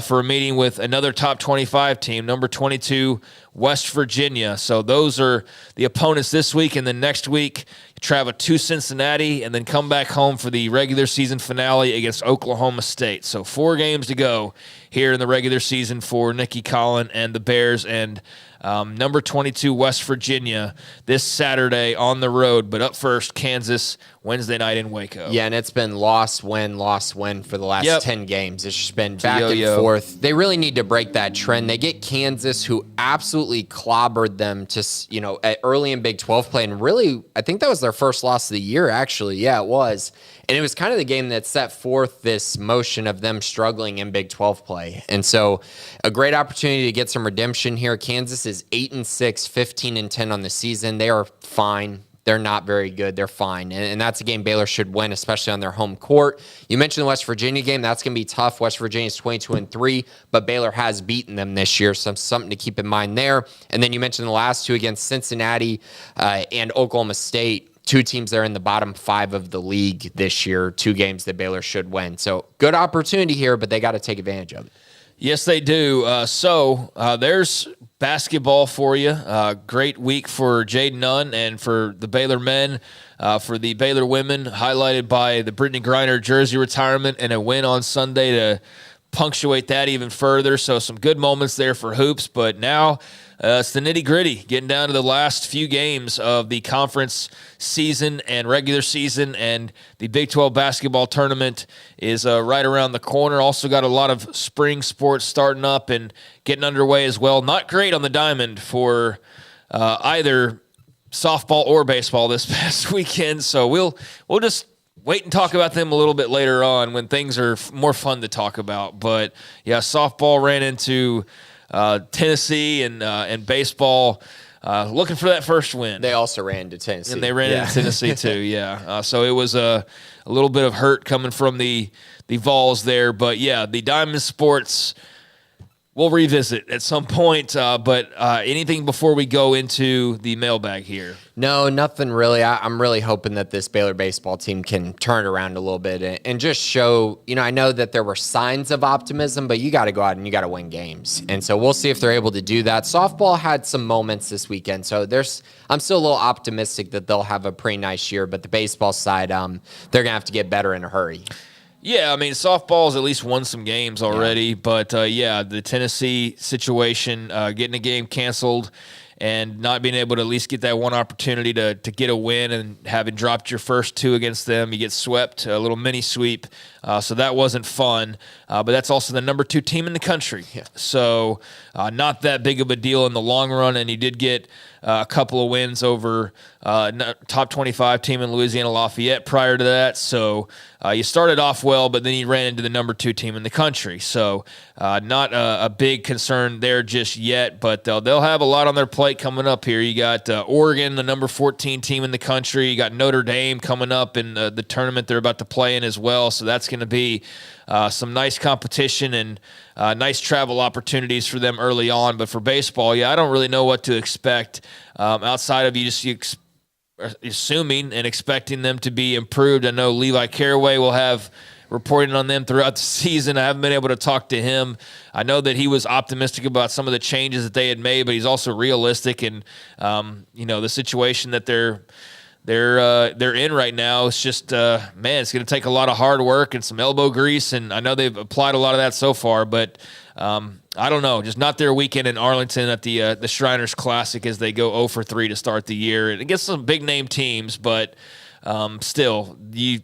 for a meeting with another top 25 team, number 22, West Virginia. So those are the opponents this week, and then next week you travel to Cincinnati and then come back home for the regular season finale against Oklahoma State. So 4 games to go here in the regular season for Nikki Collin and the Bears, and number 22, West Virginia, this Saturday on the road. But up first, Kansas, Wednesday night in Waco. Yeah, and it's been loss, win for the last 10 games. It's just been back and forth. They really need to break that trend. They get Kansas, who absolutely clobbered them to, early in Big 12 play. And really, I think that was their first loss of the year, actually. Yeah, it was. And it was kind of the game that set forth this motion of them struggling in Big 12 play. And so a great opportunity to get some redemption here. Kansas is 8-6, 15-10 on the season. They are fine. They're not very good. They're fine. And that's a game Baylor should win, especially on their home court. You mentioned the West Virginia game. That's going to be tough. West Virginia is 22-3, but Baylor has beaten them this year, so something to keep in mind there. And then you mentioned the last two against Cincinnati and Oklahoma State. 2 teams that are in the bottom 5 of the league this year, 2 games that Baylor should win. So good opportunity here, but they got to take advantage of it. Yes, they do. So there's basketball for you. Great week for Jade Nunn and for the Baylor men. For the Baylor women, highlighted by the Brittany Griner jersey retirement and a win on Sunday to punctuate that even further. So some good moments there for hoops, but now it's the nitty-gritty, getting down to the last few games of the conference season and regular season, and the Big 12 basketball tournament is right around the corner. Also got a lot of spring sports starting up and getting underway as well. Not great on the diamond for either softball or baseball this past weekend, so we'll just wait and talk about them a little bit later on when things are more fun to talk about. But yeah, softball ran into Tennessee and baseball looking for that first win. They also ran to Tennessee. And they ran into Tennessee too, yeah. So it was a little bit of hurt coming from the Vols there. But yeah, the Diamond Sports we'll revisit at some point. But anything before we go into the mailbag here? No, nothing really. I'm really hoping that this Baylor baseball team can turn it around a little bit and just show, I know that there were signs of optimism, but you got to go out and you got to win games. And so we'll see if they're able to do that. Softball had some moments this weekend, so I'm still a little optimistic that they'll have a pretty nice year, but the baseball side, they're going to have to get better in a hurry. Yeah, I mean, softball's at least won some games already, but the Tennessee situation, getting a game canceled and not being able to at least get that one opportunity to get a win, and having dropped your first 2 against them, you get swept, a little mini sweep. So that wasn't fun. But that's also the number 2 team in the country. Yeah. So not that big of a deal in the long run, and you did get a couple of wins over top 25 team in Louisiana Lafayette prior to that. So you started off well, but then you ran into the number 2 team in the country. So not a big concern there just yet, but they'll have a lot on their plate coming up here. You got Oregon, the number 14 team in the country. You got Notre Dame coming up in the tournament they're about to play in as well. So that's going to be some nice competition and nice travel opportunities for them early on. But for baseball, I don't really know what to expect outside of you assuming and expecting them to be improved. I know Levi Caraway will have reporting on them throughout the season. I haven't been able to talk to him. I know that he was optimistic about some of the changes that they had made, but he's also realistic. And, the situation that they're in right now. It's just, it's going to take a lot of hard work and some elbow grease, and I know they've applied a lot of that so far, but I don't know, just not their weekend in Arlington at the Shriners Classic as they go 0-3 to start the year. And against some big-name teams, but still, you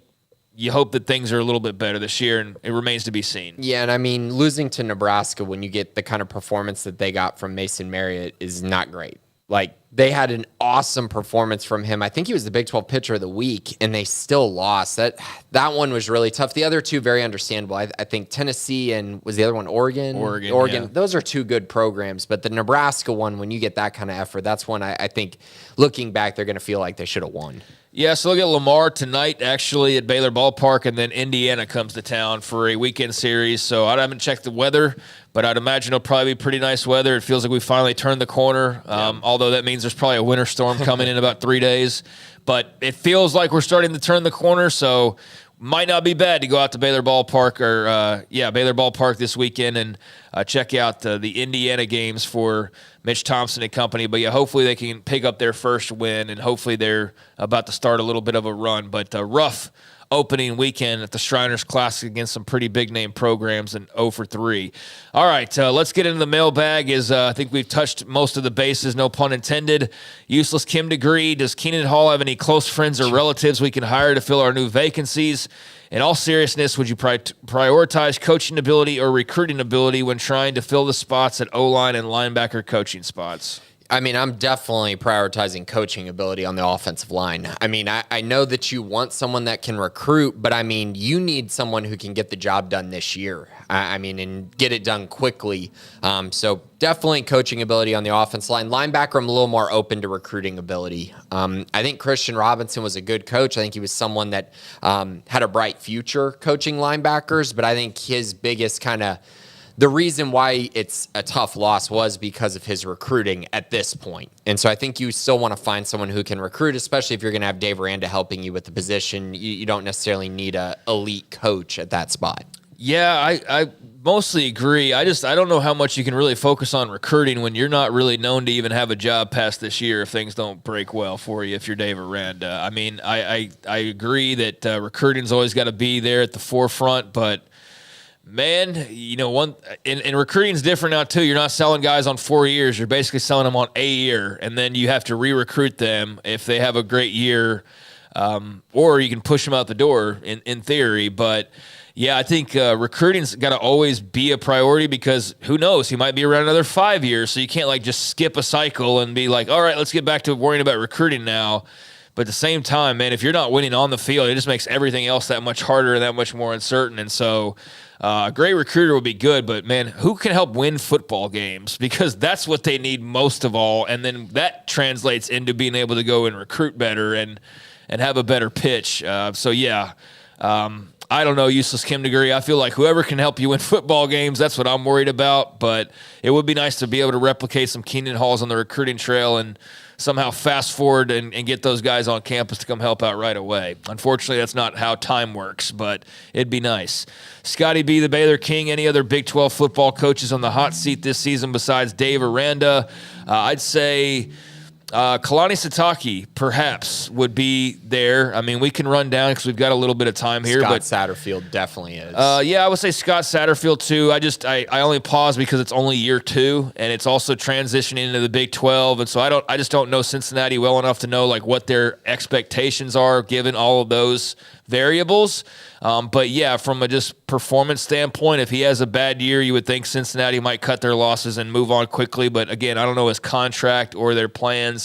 you hope that things are a little bit better this year, and it remains to be seen. Yeah, and I mean, losing to Nebraska when you get the kind of performance that they got from Mason Marriott is not great. Like, they had an awesome performance from him. I think he was the Big 12 pitcher of the week, and they still lost. That one was really tough. The other two, very understandable. I think Tennessee and was the other one Oregon? Oregon. Yeah. Those are two good programs. But the Nebraska one, when you get that kind of effort, that's one I think, looking back, they're going to feel like they should have won. Yeah, so look at Lamar tonight, actually, at Baylor Ballpark, and then Indiana comes to town for a weekend series. So I haven't checked the weather, but I'd imagine it'll probably be pretty nice weather. It feels like we finally turned the corner, although that means there's probably a winter storm coming in about 3 days. But it feels like we're starting to turn the corner, so might not be bad to go out to Baylor Ballpark Baylor Ballpark this weekend and check out the Indiana games for Mitch Thompson and company. But yeah, hopefully they can pick up their first win, and hopefully they're about to start a little bit of a run. But rough opening weekend at the Shriners Classic against some pretty big-name programs, and 0 for 3. All right, let's get into the mailbag. I think we've touched most of the bases, no pun intended. Useless Kim degree. Does Keenan Hall have any close friends or relatives we can hire to fill our new vacancies? In all seriousness, would you prioritize coaching ability or recruiting ability when trying to fill the spots at O-line and linebacker coaching spots? I mean, I'm definitely prioritizing coaching ability on the offensive line. I mean, I know that you want someone that can recruit, but I mean, you need someone who can get the job done this year. And get it done quickly. So definitely coaching ability on the offensive line. Linebacker, I'm a little more open to recruiting ability. I think Christian Robinson was a good coach. I think he was someone that had a bright future coaching linebackers, but I think his biggest the reason why it's a tough loss was because of his recruiting at this point. And so I think you still want to find someone who can recruit, especially if you're going to have Dave Aranda helping you with the position. You don't necessarily need an elite coach at that spot. Yeah, I mostly agree. I don't know how much you can really focus on recruiting when you're not really known to even have a job past this year if things don't break well for you if you're Dave Aranda. I mean, I agree that recruiting's always got to be there at the forefront, but man, and recruiting's different now too. You're not selling guys on 4 years. You're basically selling them on a year, and then you have to re-recruit them if they have a great year, or you can push them out the door in theory. But yeah, I think recruiting's got to always be a priority because who knows? He might be around another 5 years, so you can't just skip a cycle and be like, all right, let's get back to worrying about recruiting now. But at the same time, man, if you're not winning on the field, it just makes everything else that much harder and that much more uncertain. And so a great recruiter would be good, but, man, who can help win football games? Because that's what they need most of all, and then that translates into being able to go and recruit better and have a better pitch. I don't know, useless Kim degree. I feel like whoever can help you win football games, that's what I'm worried about. But it would be nice to be able to replicate some Keenan Halls on the recruiting trail and somehow fast forward and get those guys on campus to come help out right away. Unfortunately, that's not how time works, but it'd be nice. Scotty B., the Baylor King, any other Big 12 football coaches on the hot seat this season besides Dave Aranda? I'd say Kalani Sitake perhaps would be there. I mean, we can run down because we've got a little bit of time here. Scott Satterfield definitely is. I would say Scott Satterfield too. I only pause because it's only year 2 and it's also transitioning into the Big 12, and so I just don't know Cincinnati well enough to know what their expectations are given all of those variables. But yeah, from a just performance standpoint, if he has a bad year, you would think Cincinnati might cut their losses and move on quickly. But again, I don't know his contract or their plans.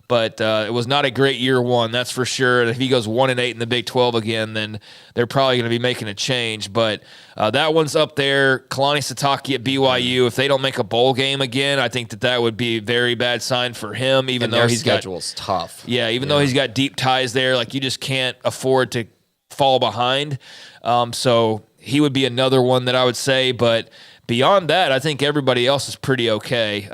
But it was not a great year 1, that's for sure. And if he goes 1-8 in the Big 12 again, then they're probably going to be making a change. But that one's up there. Kalani Sitake at BYU. If they don't make a bowl game again, I think that would be a very bad sign for him. Even though his schedule's tough. Yeah, though he's got deep ties there, you just can't afford to fall behind. So he would be another one that I would say. But beyond that, I think everybody else is pretty okay.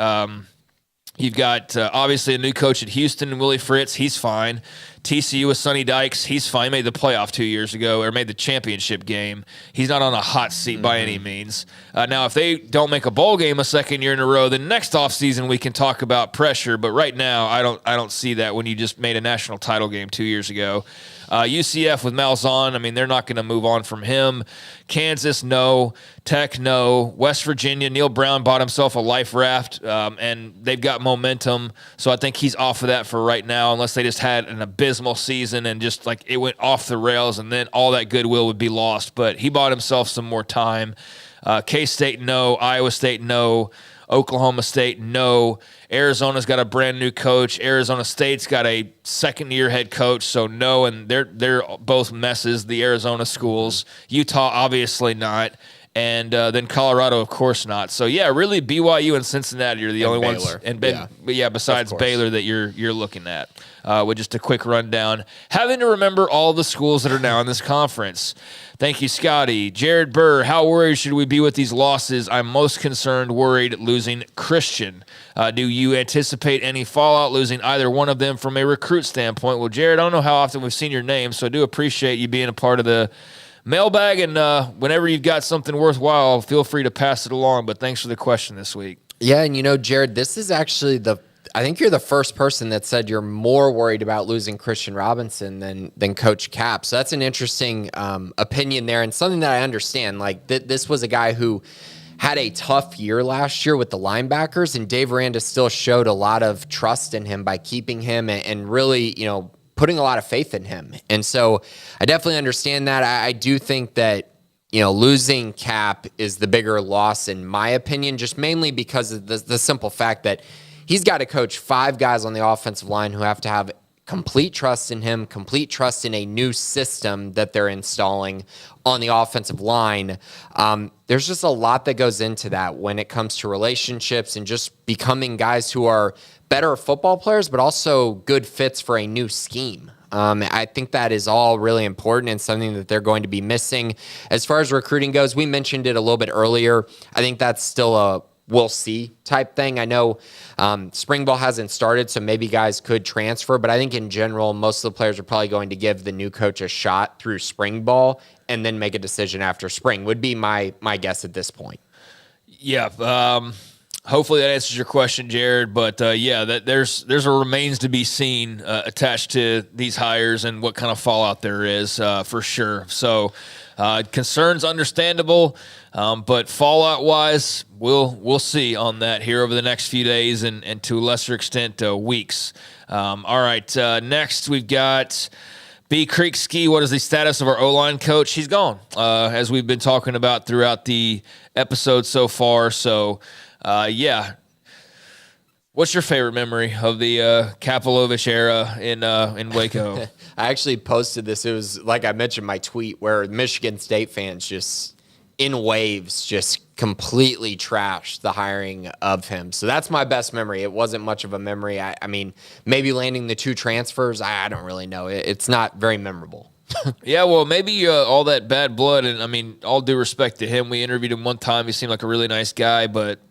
You've got, obviously, a new coach at Houston, Willie Fritz. He's fine. TCU with Sonny Dykes. He's fine. He made the playoff 2 years ago, or made the championship game. He's not on a hot seat by any means. Now, if they don't make a bowl game a second year in a row, then next offseason we can talk about pressure. But right now, I don't see that when you just made a national title game 2 years ago. UCF with Malzahn, I mean, they're not going to move on from him. Kansas, no. Tech, no. West Virginia, Neil Brown bought himself a life raft, and they've got momentum momentum. So I think he's off of that for right now, unless they just had an abysmal season and just like it went off the rails, and then all that goodwill would be lost. But he bought himself some more time. K-State, no. Iowa State, no. Oklahoma State, no. Arizona's got a brand new coach. Arizona State's got a second-year head coach, so no. And they're both messes, the Arizona schools. Utah, obviously not. And then Colorado, of course not. So, yeah, really BYU and Cincinnati are the only Baylor. ones. Besides Baylor that you're looking at. With just a quick rundown. Having to remember all the schools that are now in this conference. Thank you, Scotty. Jared Burr, how worried should we be with these losses? I'm most worried losing Christian. Do you anticipate any fallout losing either one of them from a recruit standpoint? Well, Jared, I don't know how often we've seen your name, so I do appreciate you being a part of the mailbag, and whenever you've got something worthwhile, feel free to pass it along, but thanks for the question this week. Yeah, and Jared, this is actually I think you're the first person that said you're more worried about losing Christian Robinson than Coach Cap. So that's an interesting opinion there, and something that I understand. Like, this was a guy who had a tough year last year with the linebackers, and Dave Aranda still showed a lot of trust in him by keeping him and really, putting a lot of faith in him. And so I definitely understand that. I do think that, losing Cap is the bigger loss in my opinion, just mainly because of the simple fact that he's got to coach 5 guys on the offensive line who have to have complete trust in him, complete trust in a new system that they're installing on the offensive line. There's just a lot that goes into that when it comes to relationships and just becoming guys who are better football players, but also good fits for a new scheme. I think that is all really important and something that they're going to be missing. As far as recruiting goes, we mentioned it a little bit earlier. I think that's still a we'll see type thing. I know spring ball hasn't started, so maybe guys could transfer, but I think in general, most of the players are probably going to give the new coach a shot through spring ball and then make a decision after spring, would be my guess at this point. Yeah. Hopefully that answers your question, Jared. But there's a remains to be seen attached to these hires and what kind of fallout there is for sure. So concerns understandable, but fallout wise, we'll see on that here over the next few days and to a lesser extent weeks. All right, next we've got B Creek Ski. What is the status of our O-line coach? He's gone, as we've been talking about throughout the episode so far. So. What's your favorite memory of the Kapilovich era in Waco? I actually posted this. It was, like I mentioned, my tweet where Michigan State fans just in waves just completely trashed the hiring of him. So that's my best memory. It wasn't much of a memory. I mean, maybe landing the 2 transfers. I don't really know. It's not very memorable. Yeah, well, maybe all that bad blood, and I mean, all due respect to him, we interviewed him one time. He seemed like a really nice guy, but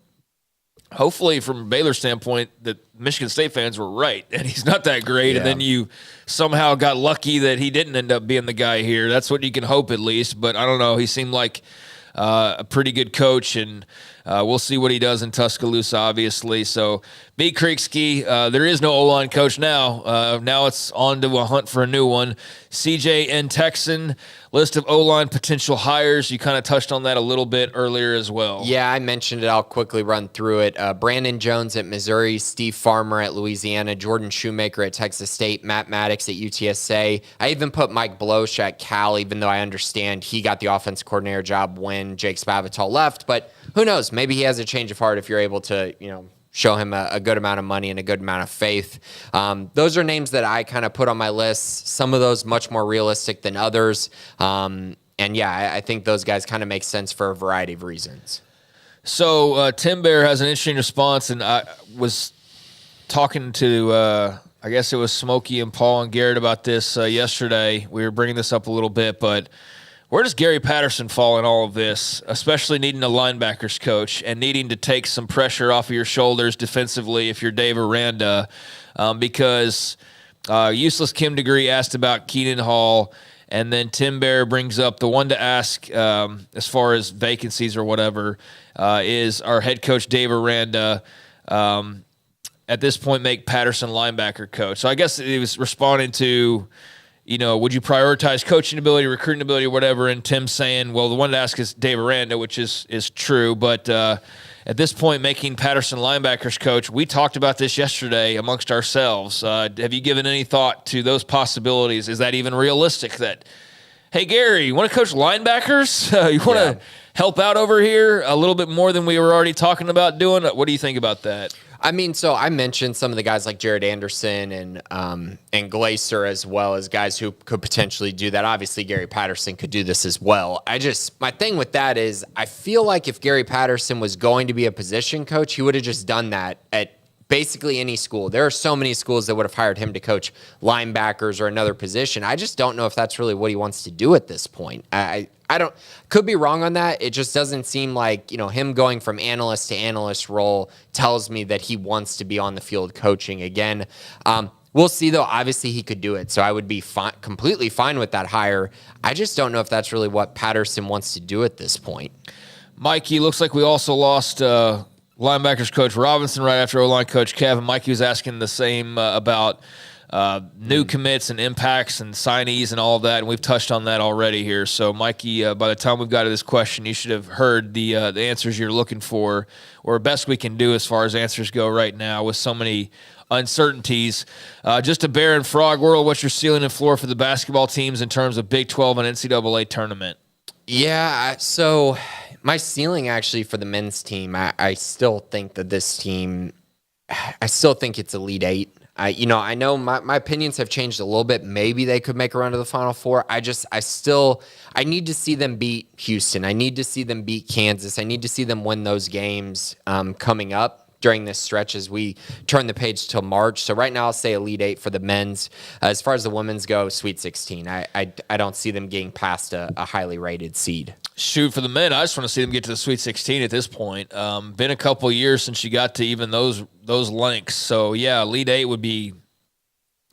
hopefully from a Baylor standpoint that Michigan State fans were right and he's not that great. Yeah. And then you somehow got lucky that he didn't end up being the guy here. That's what you can hope at least. But I don't know. He seemed like a pretty good coach, and we'll see what he does in Tuscaloosa, obviously. So B Creek Ski, there is no O-line coach now. Now it's on to a hunt for a new one. CJ and Texan, list of O-line potential hires. You kind of touched on that a little bit earlier as well. Yeah, I mentioned it. I'll quickly run through it. Brandon Jones at Missouri, Steve Farmer at Louisiana, Jordan Shoemaker at Texas State, Matt Maddox at UTSA. I even put Mike Bloch at Cal, even though I understand he got the offense coordinator job when Jake Spavital left. But who knows? Maybe he has a change of heart if you're able to, show him a good amount of money and a good amount of faith. Those are names that I kind of put on my list. Some of those much more realistic than others. I think those guys kind of make sense for a variety of reasons. So Tim Bear has an interesting response, and I was talking to, I guess it was Smokey and Paul and Garrett about this yesterday. We were bringing this up a little bit, but where does Gary Patterson fall in all of this, especially needing a linebackers coach and needing to take some pressure off of your shoulders defensively if you're Dave Aranda? Because Useless Kim Degree asked about Keenan Hall, and then Tim Bear brings up the one to ask as far as vacancies or whatever is our head coach Dave Aranda at this point make Patterson linebacker coach. So I guess he was responding to, would you prioritize coaching ability, recruiting ability, or whatever? And Tim saying, well, the one to ask is Dave Aranda, which is true. But at this point making Patterson linebackers coach. We talked about this yesterday amongst ourselves. Have you given any thought to those possibilities? Is that even realistic that, hey, Gary, you want to coach linebackers? You want to help out over here a little bit more than we were already talking about doing? What do you think about that? I mean, so I mentioned some of the guys like Jared Anderson and Glacier, as well as guys who could potentially do that. Obviously, Gary Patterson could do this as well. My thing with that is I feel like if Gary Patterson was going to be a position coach, he would have just done that at basically any school. There are so many schools that would have hired him to coach linebackers or another position. I just don't know if that's really what he wants to do at this point. I don't, could be wrong on that. It just doesn't seem like, him going from analyst to analyst role tells me that he wants to be on the field coaching again. We'll see, though. Obviously, he could do it, so I would be completely fine with that hire. I just don't know if that's really what Patterson wants to do at this point. Mikey, looks like we also lost linebackers coach Robinson right after O-line coach Kevin. Mikey was asking the same about new commits and impacts and signees and all of that, and we've touched on that already here. So, Mikey, by the time we've got to this question, you should have heard the answers you're looking for, or best we can do as far as answers go right now with so many uncertainties. Just a Bear and Frog world, what's your ceiling and floor for the basketball teams in terms of Big 12 and NCAA tournament? Yeah, so my ceiling actually for the men's team, I still think that this team, I still think it's Elite Eight. I know my opinions have changed a little bit. Maybe they could make a run to the Final Four. I need to see them beat Houston. I need to see them beat Kansas. I need to see them win those games coming up during this stretch as we turn the page till March. So right now I'll say Elite Eight for the men's. As far as the women's go, Sweet 16. I don't see them getting past a highly rated seed. Shoot, for the men, I just want to see them get to the Sweet 16 at this point. Been a couple of years since you got to even those lengths. So, yeah, Elite Eight would be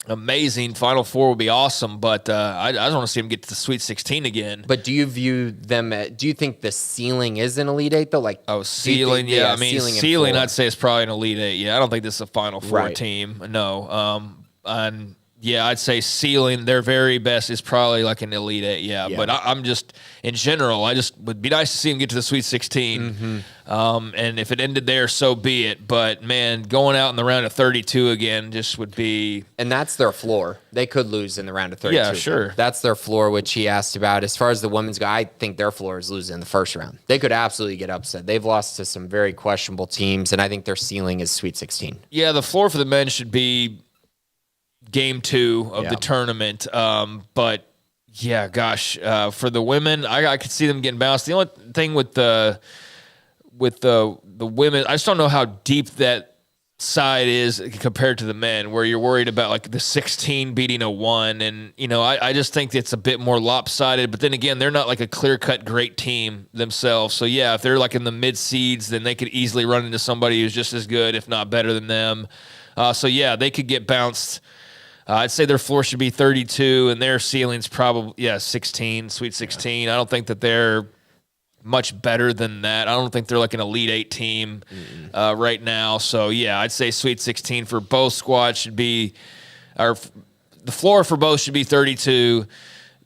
amazing. Final Four would be awesome, but I just want to see them get to the Sweet 16 again. But do you view them do you think the ceiling is an Elite Eight, though? Ceiling, yeah. I mean, ceiling I'd say is probably an Elite Eight. Yeah, I don't think this is a Final Four team. No. And yeah, I'd say ceiling, their very best is probably like an Elite Eight. Yeah. But I'm just, in general, I just would be nice to see them get to the Sweet 16. Mm-hmm. And if it ended there, so be it. But, man, going out in the round of 32 again just would be. And that's their floor. They could lose in the round of 32. Yeah, sure. That's their floor, which he asked about. As far as the women's go, I think their floor is losing in the first round. They could absolutely get upset. They've lost to some very questionable teams, and I think their ceiling is Sweet 16. Yeah, the floor for the men should be Game 2 of the tournament. But yeah, gosh, for the women, I could see them getting bounced. The only thing with the women, I just don't know how deep that side is compared to the men, where you're worried about like the 16 beating a 1. And, I just think it's a bit more lopsided. But then again, they're not like a clear-cut great team themselves. So yeah, if they're like in the mid-seeds, then they could easily run into somebody who's just as good, if not better than them. So yeah, they could get bounced. I'd say their floor should be 32, and their ceiling's probably, 16, Sweet 16. I don't think that they're much better than that. I don't think they're like an Elite Eight team right now. So, yeah, I'd say Sweet 16 for both squads should be – or the floor for both should be 32.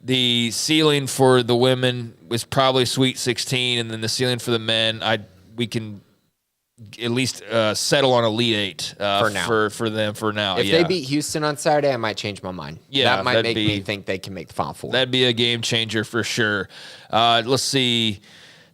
The ceiling for the women is probably Sweet 16, and then the ceiling for the men, we can – at least settle on Elite Eight for now. For them for now. If they beat Houston on Saturday, I might change my mind. Yeah, that might make me think they can make the Final Four. That'd be a game changer for sure. Let's see.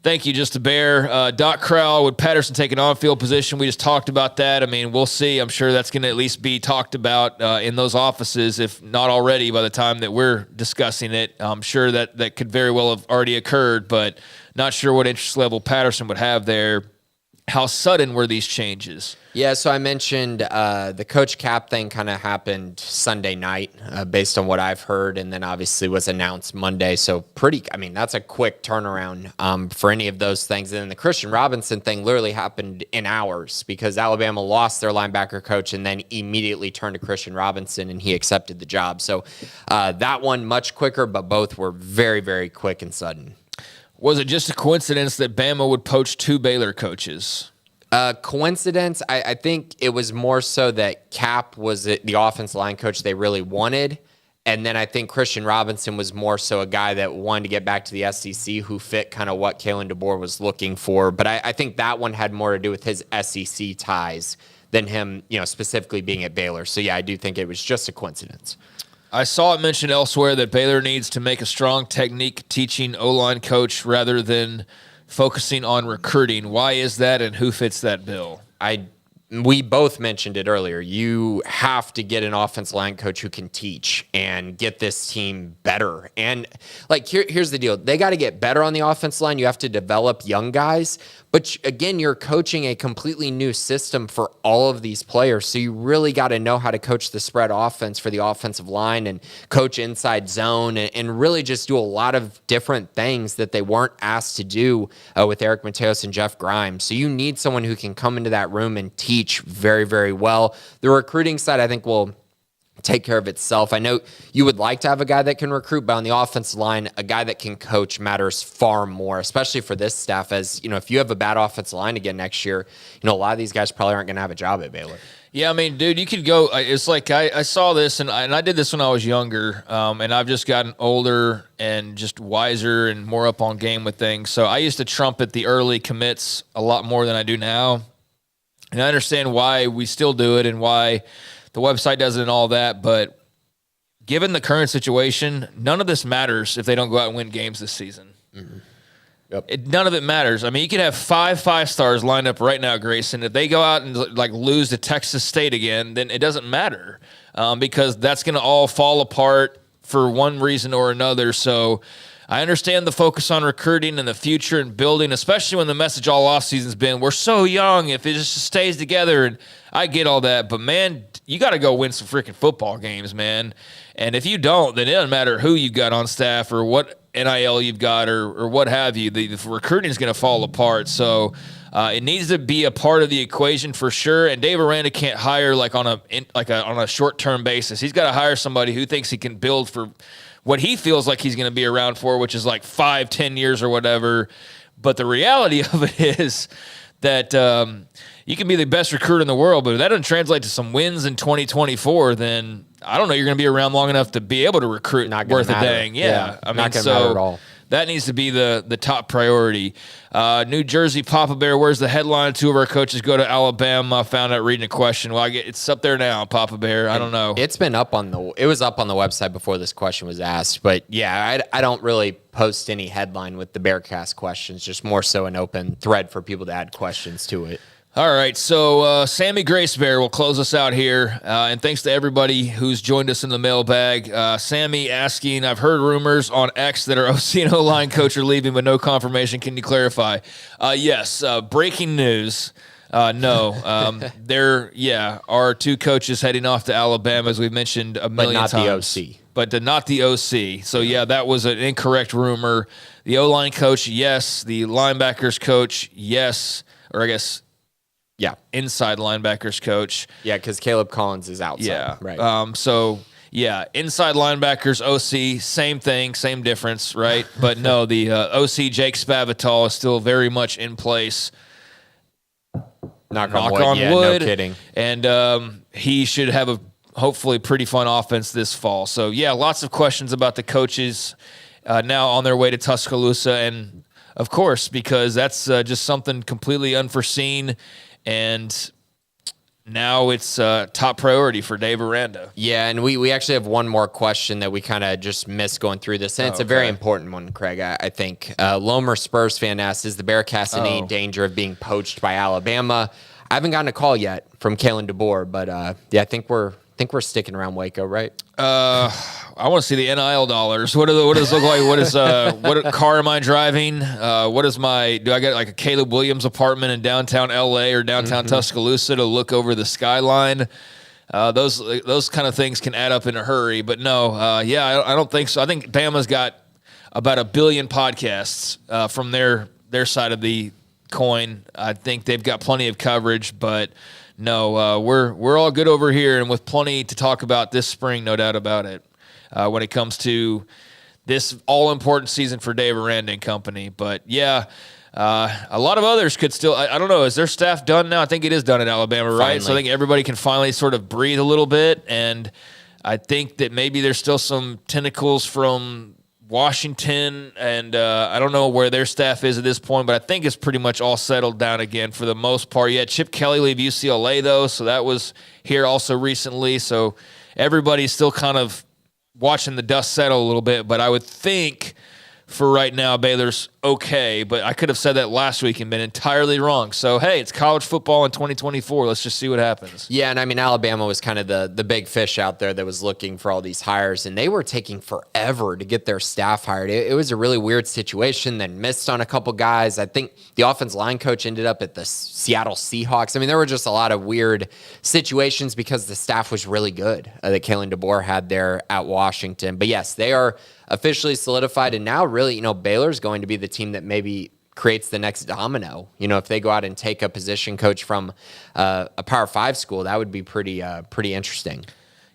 Thank you, Just a Bear. Doc Crowell, would Patterson take an on-field position? We just talked about that. I mean, we'll see. I'm sure that's going to at least be talked about in those offices, if not already by the time that we're discussing it. I'm sure that could very well have already occurred, but not sure what interest level Patterson would have there. How sudden were these changes? Yeah, so I mentioned the Coach Cap thing kind of happened Sunday night based on what I've heard, and then obviously was announced Monday. So that's a quick turnaround for any of those things. And then the Christian Robinson thing literally happened in hours because Alabama lost their linebacker coach and then immediately turned to Christian Robinson, and he accepted the job. So that one much quicker, but both were very, very quick and sudden. Was it just a coincidence that Bama would poach 2 Baylor coaches? Coincidence? I think it was more so that Cap was the offensive line coach they really wanted, And then I think Christian Robinson was more so a guy that wanted to get back to the SEC, who fit kind of what Kalen DeBoer was looking for. But I think that one had more to do with his SEC ties than him, specifically being at Baylor. So, yeah, I do think it was just a coincidence. I saw it mentioned elsewhere that Baylor needs to make a strong technique teaching O-line coach rather than focusing on recruiting. Why is that, and who fits that bill? We both mentioned it earlier. You have to get an offensive line coach who can teach and get this team better. And here's the deal. They got to get better on the offensive line. You have to develop young guys. But again, you're coaching a completely new system for all of these players. So you really got to know how to coach the spread offense for the offensive line and coach inside zone and really just do a lot of different things that they weren't asked to do with Eric Mateos and Jeff Grimes. So you need someone who can come into that room and teach very, very well. The recruiting side, I think, will take care of itself. I know you would like to have a guy that can recruit, but on the offensive line, a guy that can coach matters far more, especially for this staff. As if you have a bad offensive line again next year, a lot of these guys probably aren't going to have a job at Baylor. Yeah, I mean, dude, you could go. It's like I saw this, and I did this when I was younger, and I've just gotten older and just wiser and more up on game with things. So I used to trumpet the early commits a lot more than I do now, and I understand why we still do it and why the website does it and all that, but given the current situation, none of this matters if they don't go out and win games this season. Mm-hmm. Yep. None of it matters. I mean, you could have 5 stars lined up right now, Grayson. If they go out and lose to Texas State again, then it doesn't matter because that's going to all fall apart for one reason or another. So I understand the focus on recruiting and the future and building, especially when the message all offseason has been, we're so young, if it just stays together. And I get all that, but man, you got to go win some freaking football games, man. And if you don't, then it doesn't matter who you've got on staff or what NIL you've got or what have you. The recruiting is going to fall apart. So it needs to be a part of the equation for sure. And Dave Aranda can't hire on a short-term basis. He's got to hire somebody who thinks he can build for what he feels like he's going to be around for, which is 5-10 years or whatever. But the reality of it is that you can be the best recruiter in the world, but if that doesn't translate to some wins in 2024, then I don't know you're going to be around long enough to be able to recruit worth a dang. Yeah. I mean, not going to matter at all. That needs to be the top priority. New Jersey Papa Bear, where's the headline? 2 of our coaches go to Alabama. I found out reading a question. Well, it's up there now, Papa Bear. I don't know. It's been it was up on the website before this question was asked. But yeah, I don't really post any headline with the Bearcast questions, just more so an open thread for people to add questions to it. All right, so Sammy Grace Bear will close us out here, and thanks to everybody who's joined us in the mailbag. Sammy asking, I've heard rumors on X that our OC and O-line coach are leaving, but no confirmation. Can you clarify? Yes, breaking news. No, there, are 2 coaches heading off to Alabama, as we've mentioned a million times. But not the OC. But not the OC. So, that was an incorrect rumor. The O-line coach, yes. The linebackers coach, yes. Or I guess... Yeah, inside linebackers coach. Yeah, because Caleb Collins is outside. Yeah, right. Inside linebackers, OC, same thing, same difference, right? But no, the OC Jake Spavital is still very much in place. Knock on wood. Yeah, no kidding. And he should have a hopefully pretty fun offense this fall. So lots of questions about the coaches now on their way to Tuscaloosa, and of course because that's just something completely unforeseen. And now it's top priority for Dave Aranda. Yeah, and we actually have one more question that we kind of just missed going through this, and it's a very important one, Craig, I think. Lomer Spurs fan asked, is the Bearcats in any danger of being poached by Alabama? I haven't gotten a call yet from Kalen DeBoer, but I think we're sticking around Waco, right? I want to see the NIL dollars. What does it look like? What car am I driving? Do I get a Caleb Williams apartment in downtown LA or downtown Tuscaloosa to look over the skyline? Those kind of things can add up in a hurry, but no, I don't think so. I think Bama's got about 1 billion podcasts from their side of the coin. I think they've got plenty of coverage, but no, we're all good over here, and with plenty to talk about this spring, no doubt about it. When it comes to this all-important season for Dave Aranda and company. But, a lot of others could still – I don't know. Is their staff done now? I think it is done at Alabama, right? Finally. So I think everybody can finally sort of breathe a little bit. And I think that maybe there's still some tentacles from Washington, and I don't know where their staff is at this point, but I think it's pretty much all settled down again for the most part. Yeah, Chip Kelly leave UCLA, though, so that was here also recently. So everybody's still kind of watching the dust settle a little bit, but I would think for right now Baylor's okay, but I could have said that last week and been entirely wrong. So, hey, it's college football in 2024. Let's just see what happens. Yeah, and I mean, Alabama was kind of the big fish out there that was looking for all these hires, and they were taking forever to get their staff hired. It was a really weird situation, then missed on a couple guys. I think the offensive line coach ended up at the Seattle Seahawks. I mean, there were just a lot of weird situations because the staff was really good that Kalen DeBoer had there at Washington. But yes, they are officially solidified, and now really, Baylor's going to be the team that maybe creates the next domino. If they go out and take a position coach from a Power 5 school, that would be pretty interesting.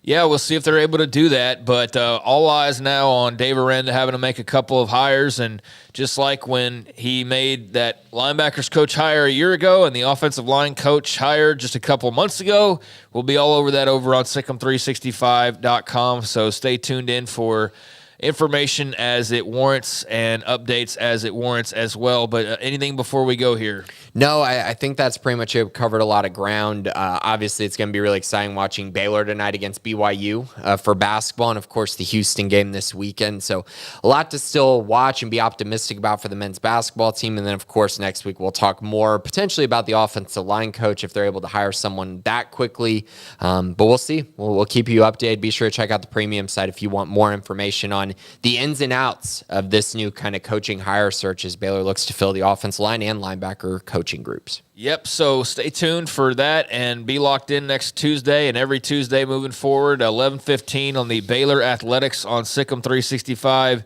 Yeah, we'll see if they're able to do that, but all eyes now on Dave Aranda having to make a couple of hires, and just like when he made that linebackers coach hire a year ago and the offensive line coach hire just a couple months ago, we'll be all over that over on Sikkim365.com, so stay tuned in for information as it warrants and updates as it warrants as well. But anything before we go here? No, I think that's pretty much it. Covered a lot of ground. Obviously, it's going to be really exciting watching Baylor tonight against BYU for basketball, and of course the Houston game this weekend. So a lot to still watch and be optimistic about for the men's basketball team. And then, of course, next week we'll talk more potentially about the offensive line coach if they're able to hire someone that quickly. But we'll see. We'll keep you updated. Be sure to check out the premium site if you want more information on the ins and outs of this new kind of coaching hire search as Baylor looks to fill the offensive line and linebacker coaching groups. Yep, so stay tuned for that and be locked in next Tuesday and every Tuesday moving forward, 11:15 on the Baylor Athletics on Sikkim 365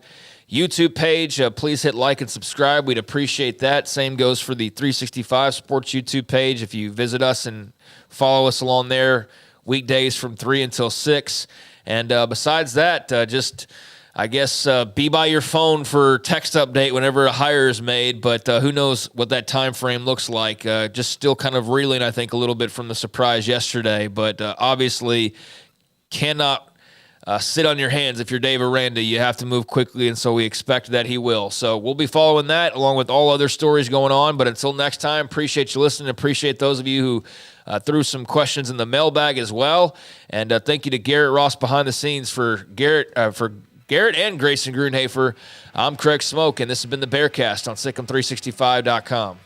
YouTube page. Please hit like and subscribe. We'd appreciate that. Same goes for the 365 Sports YouTube page. If you visit us and follow us along there, weekdays from 3 until 6. And besides that, I guess be by your phone for text update whenever a hire is made, but who knows what that time frame looks like. Just still kind of reeling, I think, a little bit from the surprise yesterday, but obviously cannot sit on your hands if you're Dave Aranda. You have to move quickly, and so we expect that he will. So we'll be following that along with all other stories going on, but until next time, appreciate you listening. Appreciate those of you who threw some questions in the mailbag as well, and thank you to Garrett Ross behind the scenes for Garrett and Grayson Grundhoefer. I'm Craig Smoak, and this has been the Bearcast on Sikkim365.com.